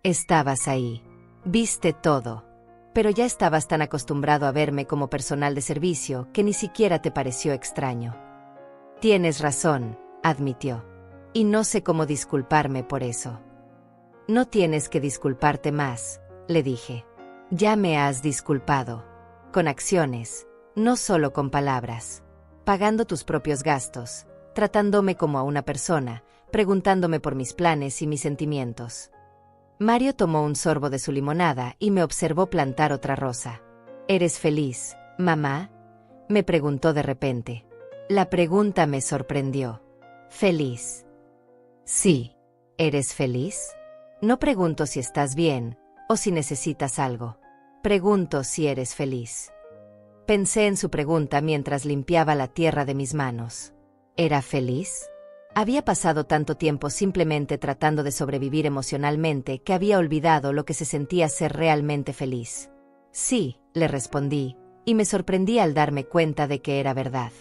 Estabas ahí. Viste todo. Pero ya estabas tan acostumbrado a verme como personal de servicio que ni siquiera te pareció extraño. Tienes razón, admitió. Y no sé cómo disculparme por eso. No tienes que disculparte más, le dije. Ya me has disculpado. Con acciones, no solo con palabras. Pagando tus propios gastos, tratándome como a una persona, preguntándome por mis planes y mis sentimientos. Mario tomó un sorbo de su limonada y me observó plantar otra rosa. ¿Eres feliz, mamá?, me preguntó de repente. La pregunta me sorprendió. ¿Feliz? Sí. ¿Eres feliz? No pregunto si estás bien o si necesitas algo. Pregunto si eres feliz. Pensé en su pregunta mientras limpiaba la tierra de mis manos. ¿Era feliz? Había pasado tanto tiempo simplemente tratando de sobrevivir emocionalmente que había olvidado lo que se sentía ser realmente feliz. Sí, le respondí, y me sorprendí al darme cuenta de que era verdad.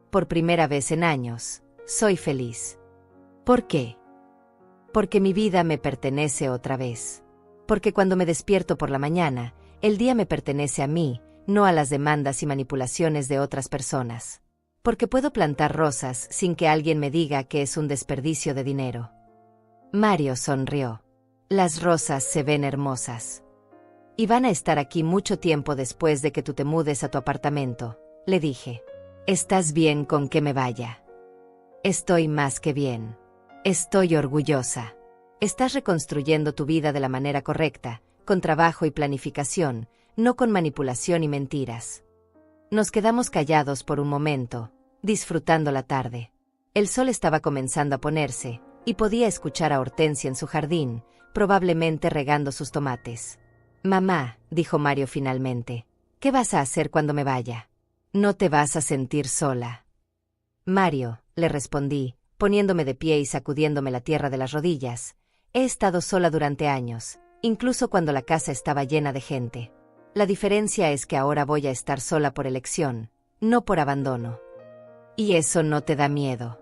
Por primera vez en años, soy feliz. ¿Por qué? Porque mi vida me pertenece otra vez. Porque cuando me despierto por la mañana, el día me pertenece a mí, no a las demandas y manipulaciones de otras personas. Porque puedo plantar rosas sin que alguien me diga que es un desperdicio de dinero. Mario sonrió. Las rosas se ven hermosas. Y van a estar aquí mucho tiempo después de que tú te mudes a tu apartamento, le dije. ¿Estás bien con que me vaya? Estoy más que bien. Estoy orgullosa. Estás reconstruyendo tu vida de la manera correcta, con trabajo y planificación, no con manipulación y mentiras. Nos quedamos callados por un momento, disfrutando la tarde. El sol estaba comenzando a ponerse, y podía escuchar a Hortensia en su jardín, probablemente regando sus tomates. «Mamá», dijo Mario finalmente, «¿qué vas a hacer cuando me vaya? No te vas a sentir sola». «Mario», le respondí, poniéndome de pie y sacudiéndome la tierra de las rodillas, «he estado sola durante años, incluso cuando la casa estaba llena de gente. La diferencia es que ahora voy a estar sola por elección, no por abandono. ¿Y eso no te da miedo?»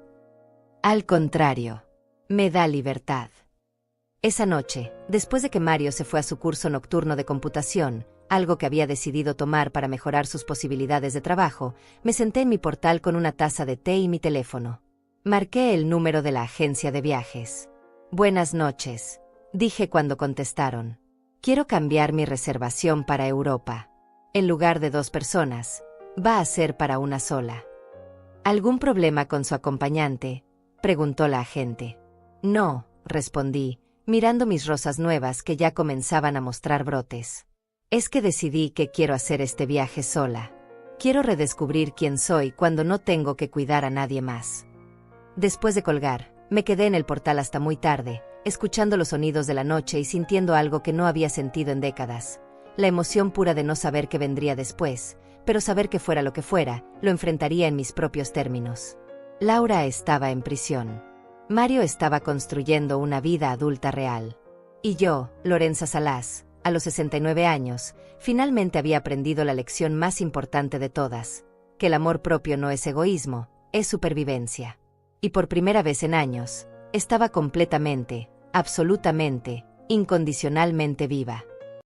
«Al contrario, me da libertad». Esa noche, después de que Mario se fue a su curso nocturno de computación, algo que había decidido tomar para mejorar sus posibilidades de trabajo, me senté en mi portal con una taza de té y mi teléfono. Marqué el número de la agencia de viajes. «Buenas noches», dije cuando contestaron. «Quiero cambiar mi reservación para Europa. En lugar de 2 personas, va a ser para una sola». «¿Algún problema con su acompañante?», preguntó la agente. «No», respondí, mirando mis rosas nuevas que ya comenzaban a mostrar brotes. «Es que decidí que quiero hacer este viaje sola. Quiero redescubrir quién soy cuando no tengo que cuidar a nadie más». Después de colgar, me quedé en el portal hasta muy tarde, escuchando los sonidos de la noche y sintiendo algo que no había sentido en décadas. La emoción pura de no saber qué vendría después, pero saber que fuera lo que fuera, lo enfrentaría en mis propios términos. Laura estaba en prisión. Mario estaba construyendo una vida adulta real. Y yo, Lorenza Salas, a los 69 años, finalmente había aprendido la lección más importante de todas, que el amor propio no es egoísmo, es supervivencia. Y por primera vez en años, estaba completamente, absolutamente, incondicionalmente viva.